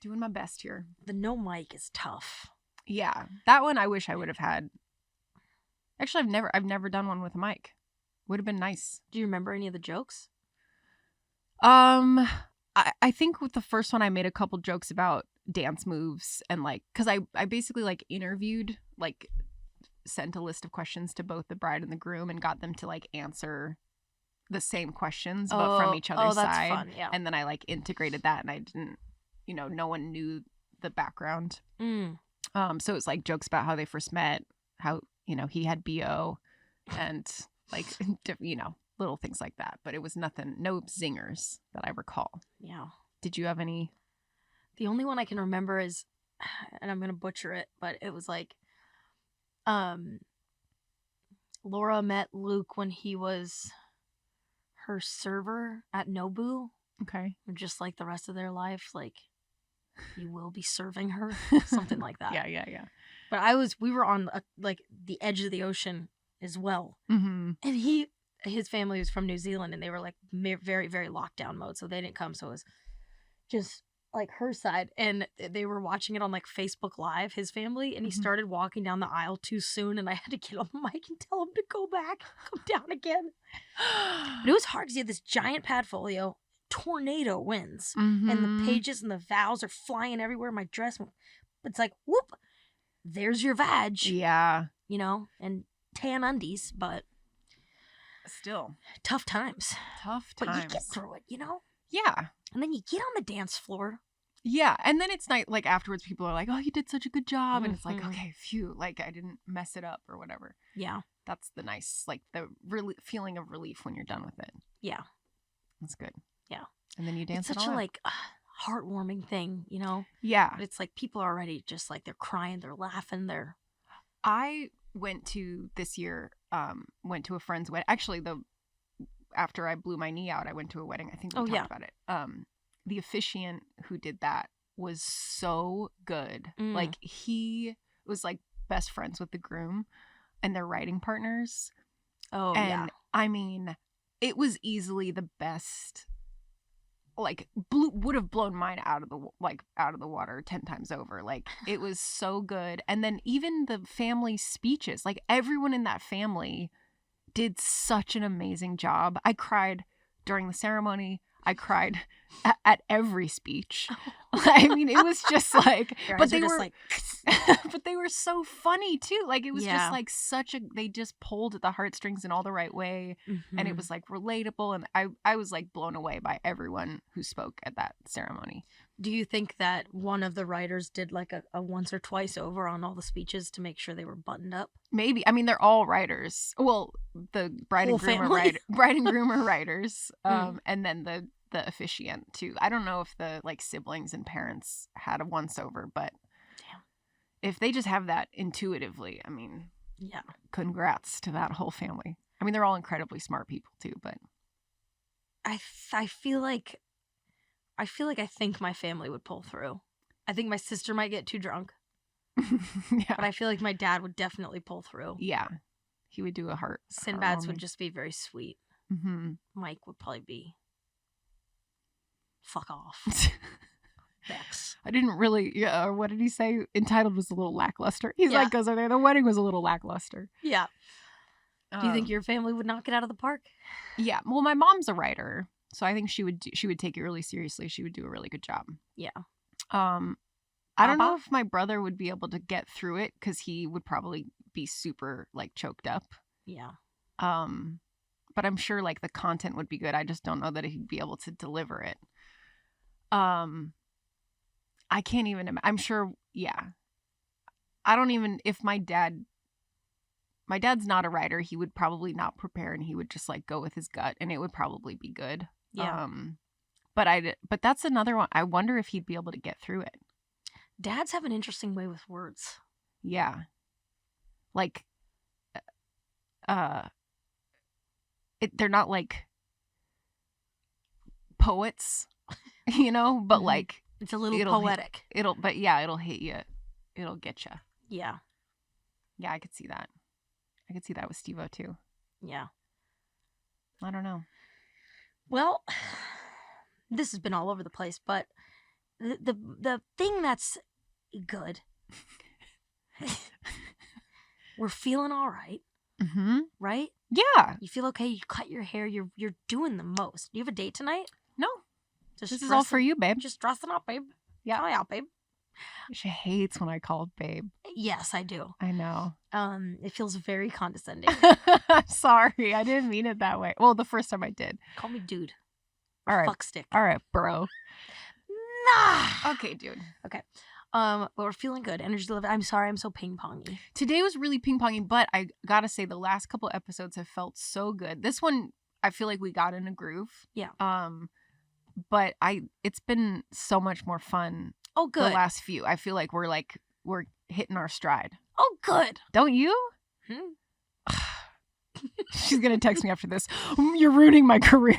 Doing my best here. The no mic is tough. Yeah. That one I wish I would have had. Actually, I've never done one with a mic. Would have been nice. Do you remember any of the jokes? I think with the first one I made a couple jokes about dance moves and like, because I basically like interviewed, like sent a list of questions to both the bride and the groom and got them to like answer the same questions but from each other's that's side. Fun, yeah. And then I like integrated that and I didn't, no one knew the background. So it's like jokes about how they first met, how, he had BO and like, little things like that. But it was nothing, no zingers that I recall. Yeah. Did you have any? The only one I can remember is, and I'm going to butcher it, but it was like, Laura met Luke when he was her server at Nobu. Okay. Just like the rest of their life, like, you will be serving her, something like that. Yeah. But we were on like the edge of the ocean as well. Mm-hmm. And his family was from New Zealand and they were like very, very lockdown mode. So they didn't come. So it was just like her side. And they were watching it on like Facebook Live, his family. And he started walking down the aisle too soon. And I had to get on the mic and tell him to go back, come down again. But it was hard because he had this giant pad folio. Tornado winds. Mm-hmm. And the pages and the vowels are flying everywhere. My dress, it's like, whoop, there's your vag. Yeah. And tan undies, but still tough times. But you get through it, Yeah. And then you get on the dance floor. Yeah. And then it's nice, like afterwards people are like, oh, you did such a good job. And it's like, okay, phew, like I didn't mess it up or whatever. Yeah. That's the nice, like the feeling of relief when you're done with it. Yeah. That's good. Yeah. And then you dance. It's such a like heartwarming thing, Yeah. But it's like people are already just like they're crying, they're laughing, I went to this year, went to a friend's wedding. Actually, after I blew my knee out, I went to a wedding. I think we talked about it. The officiant who did that was so good. Like he was like best friends with the groom and their writing partners. Oh, and yeah. I mean, it was easily the best. Like would have blown mine out of the water 10 times over. Like it was so good. And then even the family speeches, like everyone in that family did such an amazing job. I cried during the ceremony. I cried at every speech. I mean, it was just like, but they were like, but they were so funny too. Like it was just like they just pulled at the heartstrings in all the right way. Mm-hmm. And it was like relatable. And I was like blown away by everyone who spoke at that ceremony. Do you think that one of the writers did like a once or twice over on all the speeches to make sure they were buttoned up? Maybe. I mean, they're all writers. Well, the bride and groom are writers. And then the officiant too. I don't know if the like siblings and parents had a once over, but if they just have that intuitively, I mean, yeah, congrats to that whole family. I mean, they're all incredibly smart people too, but I feel like I think my family would pull through. I think my sister might get too drunk. Yeah. But I feel like my dad would definitely pull through. Yeah. He would do a heart. Sinbad's would just be very sweet. Mm-hmm. Mike would probably be fuck off. Bex. I didn't really, or what did he say? Entitled was a little lackluster. He's like, goes over there. The wedding was a little lackluster. Yeah. Do you think your family would knock it out of the park? Yeah. Well, my mom's a writer, so I think she would take it really seriously. She would do a really good job. Yeah. I don't know if my brother would be able to get through it because he would probably be super like choked up. Yeah. But I'm sure like the content would be good. I just don't know that he'd be able to deliver it. I can't even. I'm sure. Yeah. I don't even. If my dad my dad's not a writer. He would probably not prepare and he would just like go with his gut and it would probably be good. Yeah. But that's another one. I wonder if he'd be able to get through it. Dads have an interesting way with words. Yeah. Like, they're not like poets, you know, but like it's a little poetic. It'll hit you. It'll get you. Yeah. Yeah, I could see that. I could see that with Steve-O too. Yeah. I don't know. Well, this has been all over the place, but the thing that's good, we're feeling all right. Mm-hmm. Right? Yeah. You feel okay. You cut your hair. You're doing the most. Do you have a date tonight? No. Just this is all for you, babe. Just dressing up, babe. Yeah. Oh, yeah, babe. She hates when I call it babe. Yes, I do. I know. It feels very condescending. Sorry, I didn't mean it that way. Well, the first time I did. Call me dude. All right. Fuck stick. All right, bro. Nah. Okay, dude. Okay. But we're feeling good. Energy level. I'm sorry, I'm so ping-pongy. Today was really ping-pongy, but I gotta say the last couple episodes have felt so good. This one, I feel like we got in a groove. Yeah. But it's been so much more fun. Oh, good. The last few. I feel like we're hitting our stride. Oh, good. Don't you? She's gonna text me after this. You're ruining my career.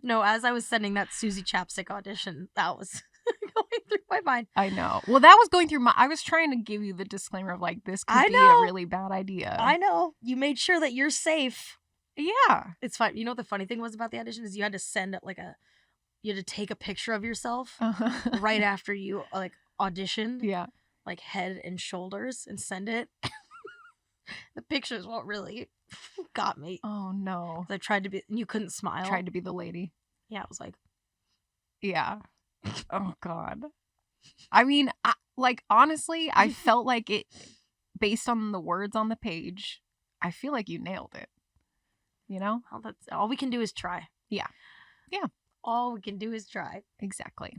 No, as I was sending that Susie Chapstick audition, that was going through my mind. I know. Well, that was going through my... I was trying to give you the disclaimer of like, this could be a really bad idea. I know. You made sure that you're safe. Yeah. It's fine. You know what the funny thing was about the audition is you had to send you had to take a picture of yourself right after you auditioned. Yeah. Like head and shoulders and send it. The pictures what really got me. Oh no. I tried to be, you couldn't smile. Tried to be the lady. Yeah, it was like. Yeah. Oh God. I mean, honestly, I felt like it, based on the words on the page, I feel like you nailed it. You know? Well, that's all we can do is try. Yeah. Yeah. All we can do is try. Exactly.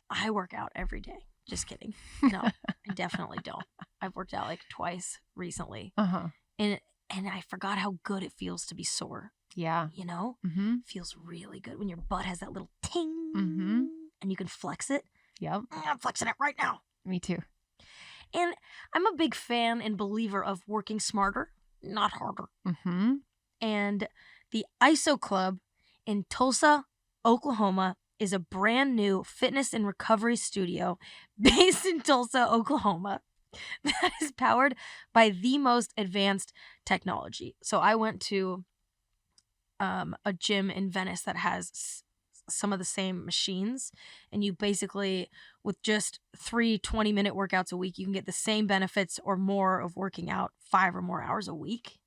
I work out every day. Just kidding. No, I definitely don't. I've worked out like twice recently. Uh-huh. And I forgot how good it feels to be sore. Yeah. You know? Mm-hmm. It feels really good when your butt has that little ting mm-hmm. and you can flex it. Yep. I'm flexing it right now. Me too. And I'm a big fan and believer of working smarter, not harder. Mm-hmm. And the ISO Club in Tulsa, Oklahoma is a brand new fitness and recovery studio based in Tulsa, Oklahoma that is powered by the most advanced technology. So I went to a gym in Venice that has some of the same machines, and you basically, with just 3 20-minute workouts a week, you can get the same benefits or more of working out 5 or more hours a week.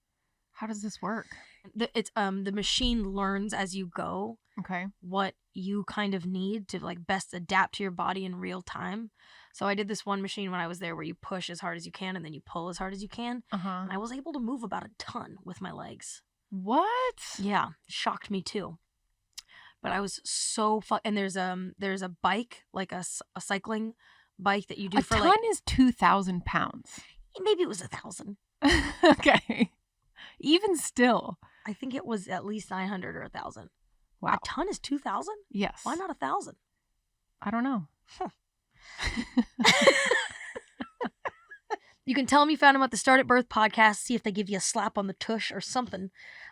How does this work? The machine learns as you go. Okay. What you kind of need to like best adapt to your body in real time. So I did this one machine when I was there where you push as hard as you can and then you pull as hard as you can. Uh-huh. And I was able to move about a ton with my legs. What? Yeah, shocked me too. But I was so and there's a bike, like a cycling bike that you do for a ton is 2,000 pounds. Maybe it was 1,000. Okay. Even still. I think it was at least 900 or 1,000. Wow. A ton is 2,000? Yes. Why not 1,000? I don't know. Huh. You can tell them you found them at the Start at Birth podcast. See if they give you a slap on the tush or something.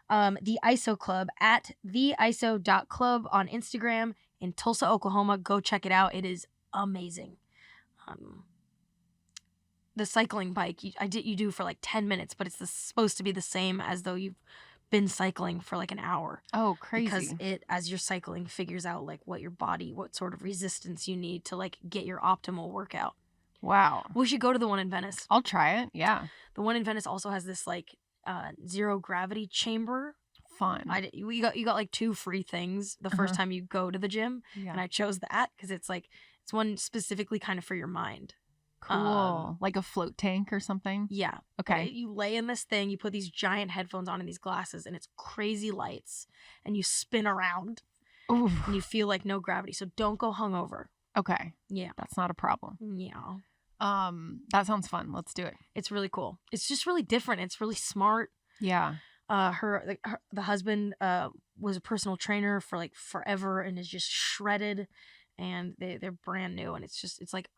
The ISO Club at theiso.club on Instagram in Tulsa, Oklahoma. Go check it out. It is amazing. The cycling bike you do for like 10 minutes, but it's supposed to be the same as though you've been cycling for like an hour. Oh, crazy. Because it, as you're cycling, figures out like what sort of resistance you need to like get your optimal workout. Wow. We should go to the one in Venice. I'll try it. Yeah. The one in Venice also has this like zero gravity chamber. Fun. You got like 2 free things the first time you go to the gym. Yeah. And I chose that because it's one specifically kind of for your mind. Cool. Like a float tank or something? Yeah. Okay. You lay in this thing, you put these giant headphones on and these glasses, and it's crazy lights, and you spin around. Ooh. And you feel like no gravity. So don't go hungover. Okay. Yeah. That's not a problem. Yeah. That sounds fun. Let's do it. It's really cool. It's just really different. It's really smart. Yeah. The husband was a personal trainer for like forever and is just shredded, and they're brand new, and it's like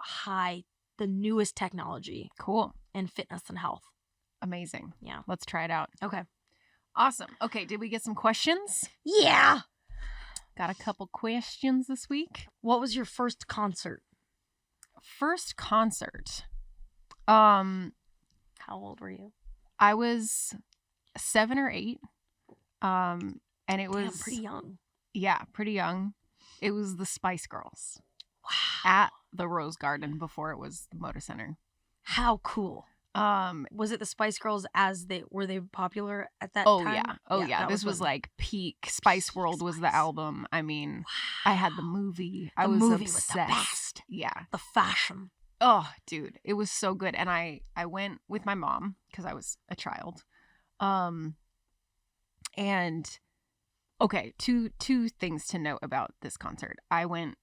the newest technology. Cool. In fitness and health. Amazing. Yeah. Let's try it out. Okay. Awesome. Okay, did we get some questions? Yeah. Got a couple questions this week. What was your first concert? First concert. How old were you? I was 7 or 8. And it was pretty young. Yeah, pretty young. It was the Spice Girls. Wow. At the Rose Garden before it was the Moda Center. How cool. Was it the Spice Girls were they popular at that time? Yeah. This was like peak Spice World was the album. I mean, wow. I had the movie. I was obsessed. Was the best. Yeah. The fashion. Oh, dude, it was so good. And I went with my mom because I was a child. And okay, two things to note about this concert. I went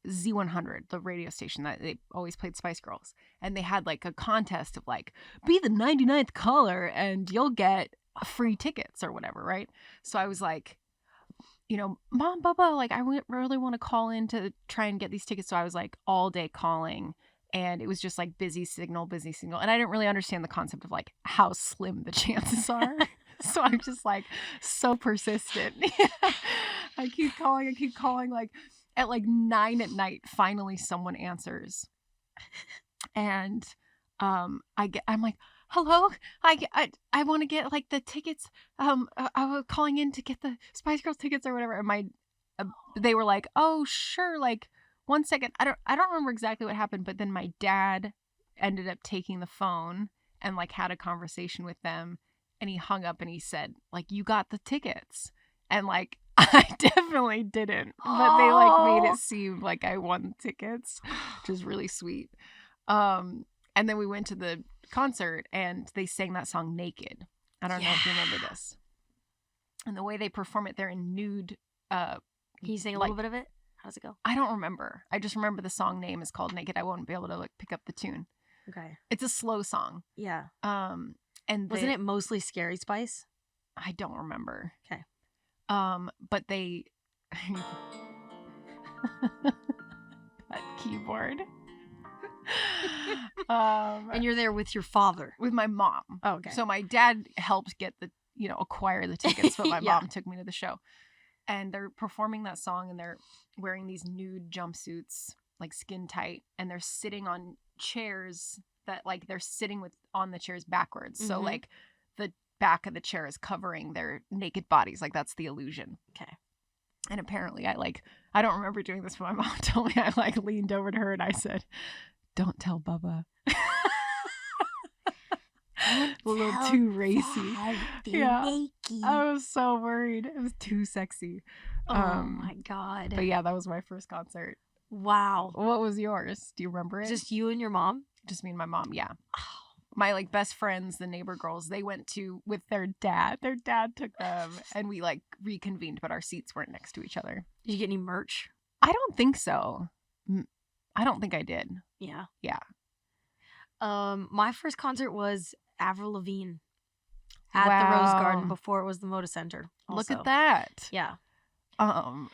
Z100, the radio station that they always played Spice Girls, and they had like a contest of like, be the 99th caller and you'll get free tickets or whatever, right? So I was like, Mom, Bubba, like I really want to call in to try and get these tickets. So I was like all day calling, and it was just like busy signal. And I didn't really understand the concept of like how slim the chances are. So I'm just like so persistent. I keep calling like at like 9 at night. Finally someone answers. And I'm like, hello, I want to get like the tickets. I was calling in to get the Spice Girls tickets or whatever. And they were like, oh sure, like 1 second. I don't remember exactly what happened, but then my dad ended up taking the phone and like had a conversation with them, and he hung up and he said, like, you got the tickets. And like I definitely didn't, but they like made it seem like I won tickets, which is really sweet. And then we went to the concert and they sang that song Naked. I don't know if you remember this. And the way they perform it, they're in nude. Can you sing a little bit of it? How does it go? I don't remember. I just remember the song name is called Naked. I won't be able to like pick up the tune. Okay. It's a slow song. Yeah. And wasn't it mostly Scary Spice? I don't remember. Okay. But they that keyboard. And you're there with your father. With my mom. Oh, okay. So my dad helped get acquire the tickets, but my mom took me to the show. And they're performing that song and they're wearing these nude jumpsuits, like skin tight, and they're sitting on chairs that like they're sitting on the chairs backwards. Mm-hmm. So like the back of the chair is covering their naked bodies. Like that's the illusion. Okay. And apparently I don't remember doing this, but my mom told me I like leaned over to her and I said, don't tell Bubba. A little too racy. Yeah. Naked. I was so worried. It was too sexy. Oh my God. But yeah, that was my first concert. Wow. What was yours? Do you remember it? Just you and your mom? Just me and my mom, yeah. My like best friends, the neighbor girls, they went to with their dad. Their dad took them and we like reconvened, but our seats weren't next to each other. Did you get any merch? I don't think so. I don't think I did. Yeah. Yeah. My first concert was Avril Lavigne at the Rose Garden before it was the Moda Center. Also. Look at that. Yeah. And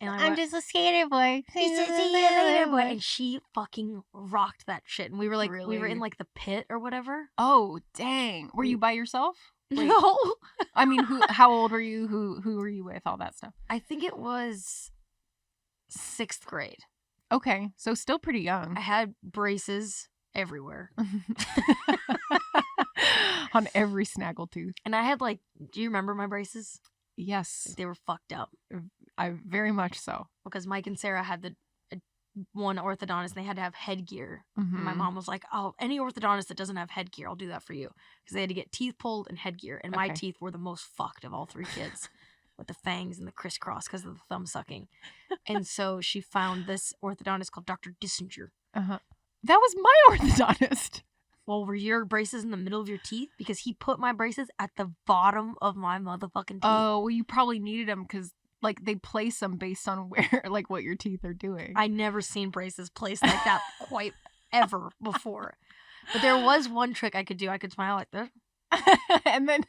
I'm just a skater boy. See you later, boy. And she fucking rocked that shit. And we were like, Really? we were in like the pit or whatever. Oh, dang. Were you by yourself? Wait. No. I mean, how old were you? Who were you with? All that stuff. I think it was 6th grade. Okay. So still pretty young. I had braces everywhere. On every snaggletooth. And I had like, do you remember my braces? Yes. They were fucked up. I very much so. Because Mike and Sarah had one orthodontist and they had to have headgear. Mm-hmm. And my mom was like, oh, any orthodontist that doesn't have headgear, I'll do that for you. Because they had to get teeth pulled and headgear. And my teeth were the most fucked of all 3 kids. With the fangs and the crisscross because of the thumb sucking. And so she found this orthodontist called Dr. Dissinger. Uh-huh. That was my orthodontist. Well, were your braces in the middle of your teeth? Because he put my braces at the bottom of my motherfucking teeth. Oh, well, you probably needed them because like they place them based on where, like what your teeth are doing. I never seen braces placed like that quite ever before. But there was one trick I could do. I could smile like this. And then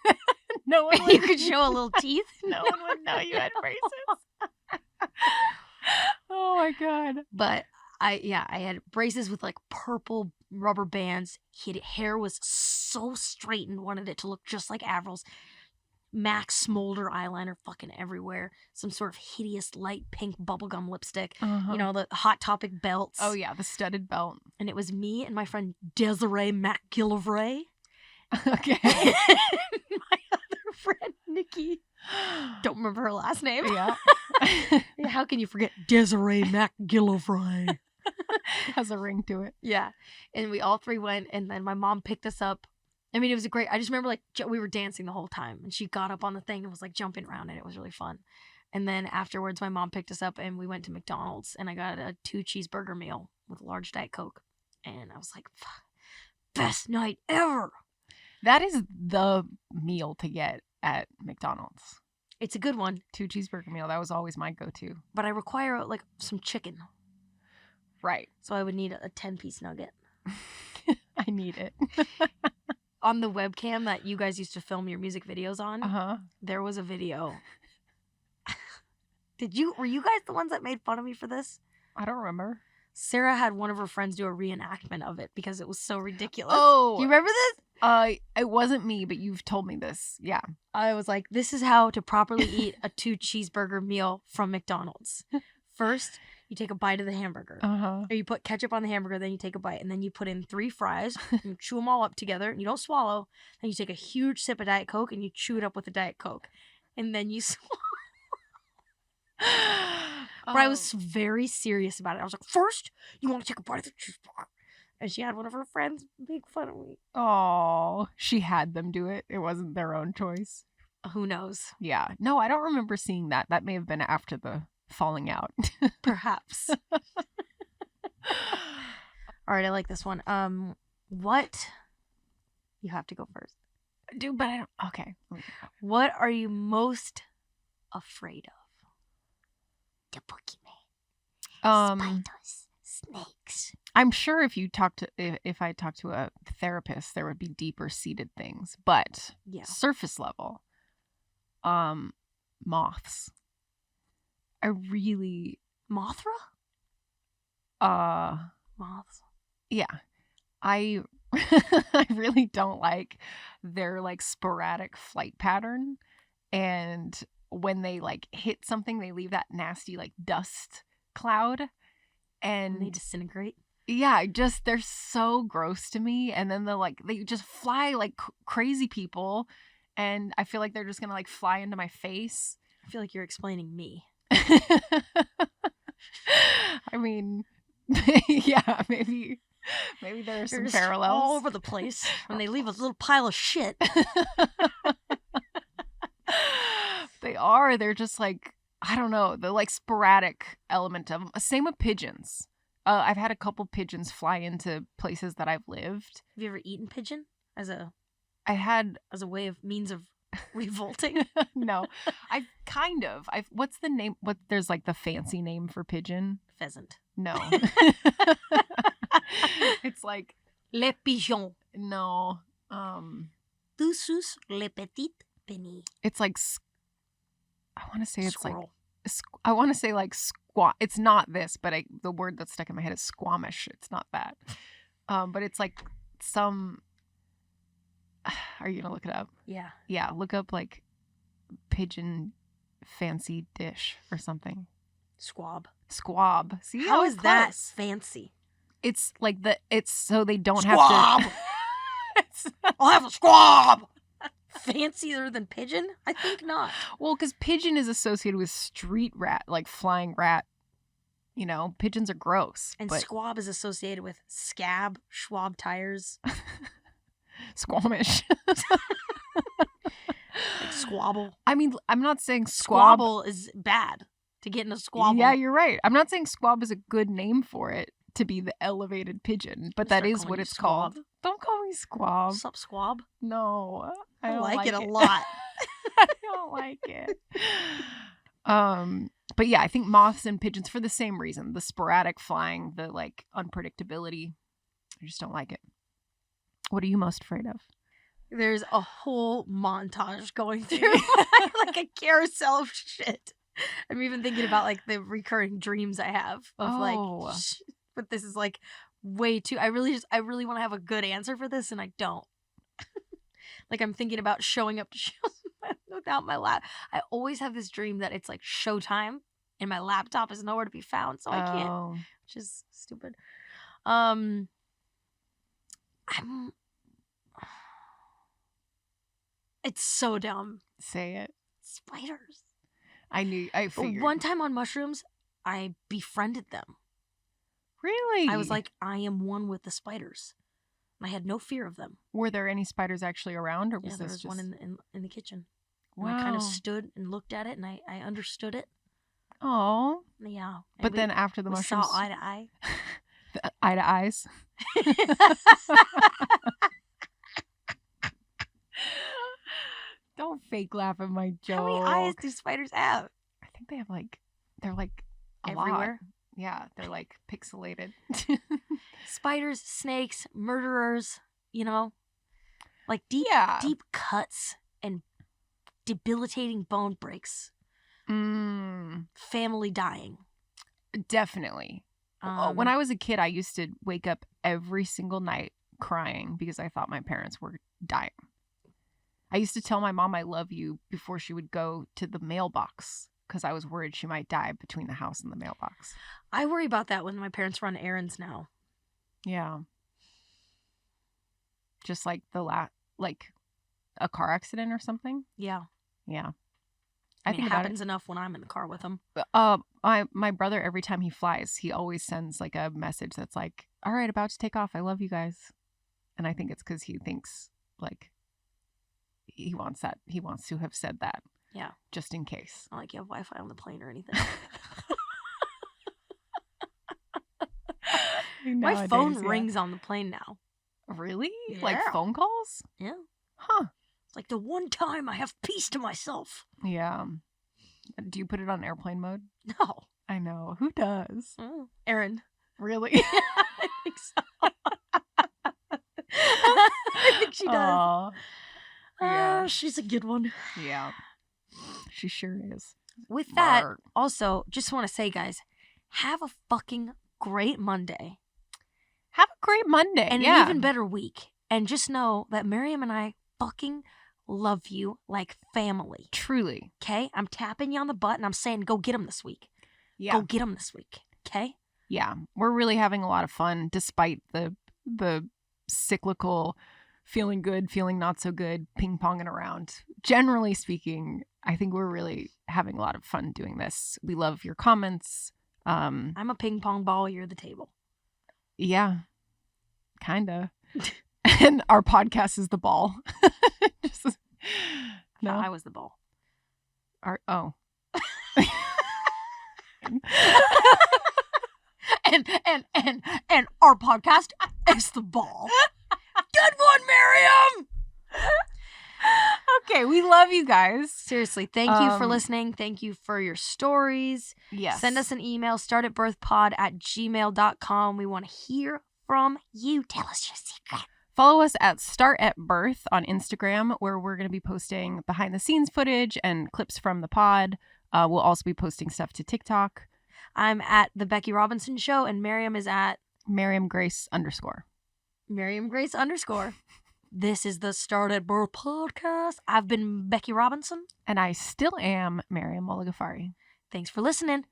no one You could show a little teeth. No one would know you had braces. Oh my God. But I had braces with like purple rubber bands. Hair was so straightened, wanted it to look just like Avril's. MAC smolder eyeliner fucking everywhere. Some sort of hideous light pink bubblegum lipstick. Uh-huh. You know, the Hot Topic belts. Oh yeah, the studded belt. And it was me and my friend Desiree McGillivray. Okay. My other friend Nikki. Don't remember her last name. Yeah. How can you forget Desiree McGillivray? Has a ring to it. Yeah. And we all three went, and then my mom picked us up. I mean, it was I just remember like we were dancing the whole time, and she got up on the thing and was like jumping around, and it was really fun. And then afterwards, my mom picked us up, and we went to McDonald's, and I got a 2-cheeseburger meal with a large Diet Coke. And I was like, fuck, best night ever. That is the meal to get at McDonald's. It's a good one. 2-cheeseburger meal. That was always my go-to. But I require like some chicken. Right. So I would need a 10-piece nugget. I need it. On the webcam that you guys used to film your music videos on, there was a video. Were you guys the ones that made fun of me for this? I don't remember. Sarah had one of her friends do a reenactment of it because it was so ridiculous. Oh. Do you remember this? It wasn't me, but you've told me this. Yeah. I was like, this is how to properly eat a 2-cheeseburger meal from McDonald's. First, you take a bite of the hamburger. Or you put ketchup on the hamburger, then you take a bite, and then you put in 3 fries, and you chew them all up together, and you don't swallow. Then you take a huge sip of Diet Coke, and you chew it up with a Diet Coke. And then you swallow. But I was very serious about it. I was like, first, you want to take a bite of the cheeseburger. And she had one of her friends make fun of me. Oh, she had them do it. It wasn't their own choice. Who knows? Yeah. No, I don't remember seeing that. That may have been after the falling out. Perhaps. All right, I like this one. What? You have to go first. Dude, but I don't. Okay. What are you most afraid of? The boogeyman. Spiders. Snakes. I'm sure if I talked to a therapist, there would be deeper seated things, but surface level, moths. I really Mothra? Moths. Yeah. I I really don't like their like sporadic flight pattern, and when they like hit something, they leave that nasty like dust cloud, and they disintegrate. Yeah, they're so gross to me. And then they just fly like crazy people, and I feel like they're just gonna like fly into my face. I feel like you're explaining me. I mean, yeah, maybe there are some parallels all over the place when they leave a little pile of shit. They're just like, I don't know, the like sporadic element of them. Same with pigeons. I've had a couple pigeons fly into places that I've lived. Have you ever eaten pigeon as a means of revolting? No, what's the name? There's like the fancy name for pigeon? Pheasant. No. It's like le pigeon. No. Tous le petit penny. It's like I want to say it's Squirrel. like I want to say like squat. It's not this, but the word that's stuck in my head is squamish. It's not that. But it's like some. Are you gonna look it up? Yeah. Yeah, look up like pigeon fancy dish or something. Squab. See how is that fancy? It's like it's so they don't squab! have to. I'll have a squab. Fancier than pigeon? I think not. Well, because pigeon is associated with street rat, like flying rat. You know, pigeons are gross. And squab is associated with scab, Schwab tires. Squamish. Like squabble. I mean, I'm not saying squabble is bad to get in a squabble. Yeah, you're right. I'm not saying squab is a good name for it to be the elevated pigeon, but that is what it's called. Don't call me squab. What's up, squab? No. I like it a lot. I don't like it. But yeah, I think moths and pigeons for the same reason. The sporadic flying, the like unpredictability. I just don't like it. What are you most afraid of? There's a whole montage going through like a carousel of shit. I'm even thinking about like the recurring dreams I have of like, but this is like way too. I really want to have a good answer for this, and I don't. Like I'm thinking about showing up to shows without my lap. I always have this dream that it's like showtime, and my laptop is nowhere to be found, so I can't. Which is stupid. It's so dumb. Say it. Spiders. I figured. One time on mushrooms, I befriended them. Really? I was like, I am one with the spiders. I had no fear of them. Were there any spiders actually around, or was there this was just one in the kitchen? Wow. And I kind of stood and looked at it, and I understood it. Oh. Yeah. And but then after the mushrooms, saw eye to eye. Eye to eyes. Don't fake laugh at my joke. How many eyes do spiders have? I think they have they're like everywhere. Lot. Yeah, they're like pixelated. Spiders, snakes, murderers, like deep cuts and debilitating bone breaks. Family dying. Definitely. When I was a kid, I used to wake up every single night crying because I thought my parents were dying. I used to tell my mom I love you before she would go to the mailbox because I was worried she might die between the house and the mailbox. I worry about that when my parents run errands now. Yeah. Just like like a car accident or something? Yeah. Yeah. I think it happens enough when I'm in the car with them. My brother, every time he flies, he always sends like a message that's like, all right, about to take off. I love you guys. And I think it's because he thinks like he wants to have said that. Yeah. Just in case. Not like you have Wi-Fi on the plane or anything. My phone rings on the plane now. Really? Yeah. Like phone calls? Yeah. Huh. It's like the one time I have peace to myself. Yeah. Do you put it on airplane mode? No. I know. Who does? Erin. Really? I think so. I think she does. Yeah. She's a good one. Yeah. She sure is. With that, also, just want to say, guys, have a fucking great Monday. Have a great Monday. And an even better week. And just know that Miriam and I fucking love you like family. Truly. Okay? I'm tapping you on the butt and I'm saying go get them this week. Yeah. Go get them this week. Okay? Yeah. We're really having a lot of fun despite the cyclical feeling good, feeling not so good, ping-ponging around. Generally speaking, I think we're really having a lot of fun doing this. We love your comments. I'm a ping pong ball. You're the table. Yeah. Kinda. And our podcast is the ball. No, I was the ball. Oh. and our podcast is the ball. Good one, Miriam. Okay, we love you guys. Seriously, thank you for listening. Thank you for your stories. Yes. Send us an email, startatbirthpod@gmail.com. We want to hear from you. Tell us your secret. Follow us at Start at Birth on Instagram, where we're going to be posting behind the scenes footage and clips from the pod. We'll also be posting stuff to TikTok. I'm at The Becky Robinson Show, and Miriam is at MiriamGrace_. MiriamGrace_. This is the Start at Birth podcast. I've been Becky Robinson. And I still am Miriam Mulligafari. Thanks for listening.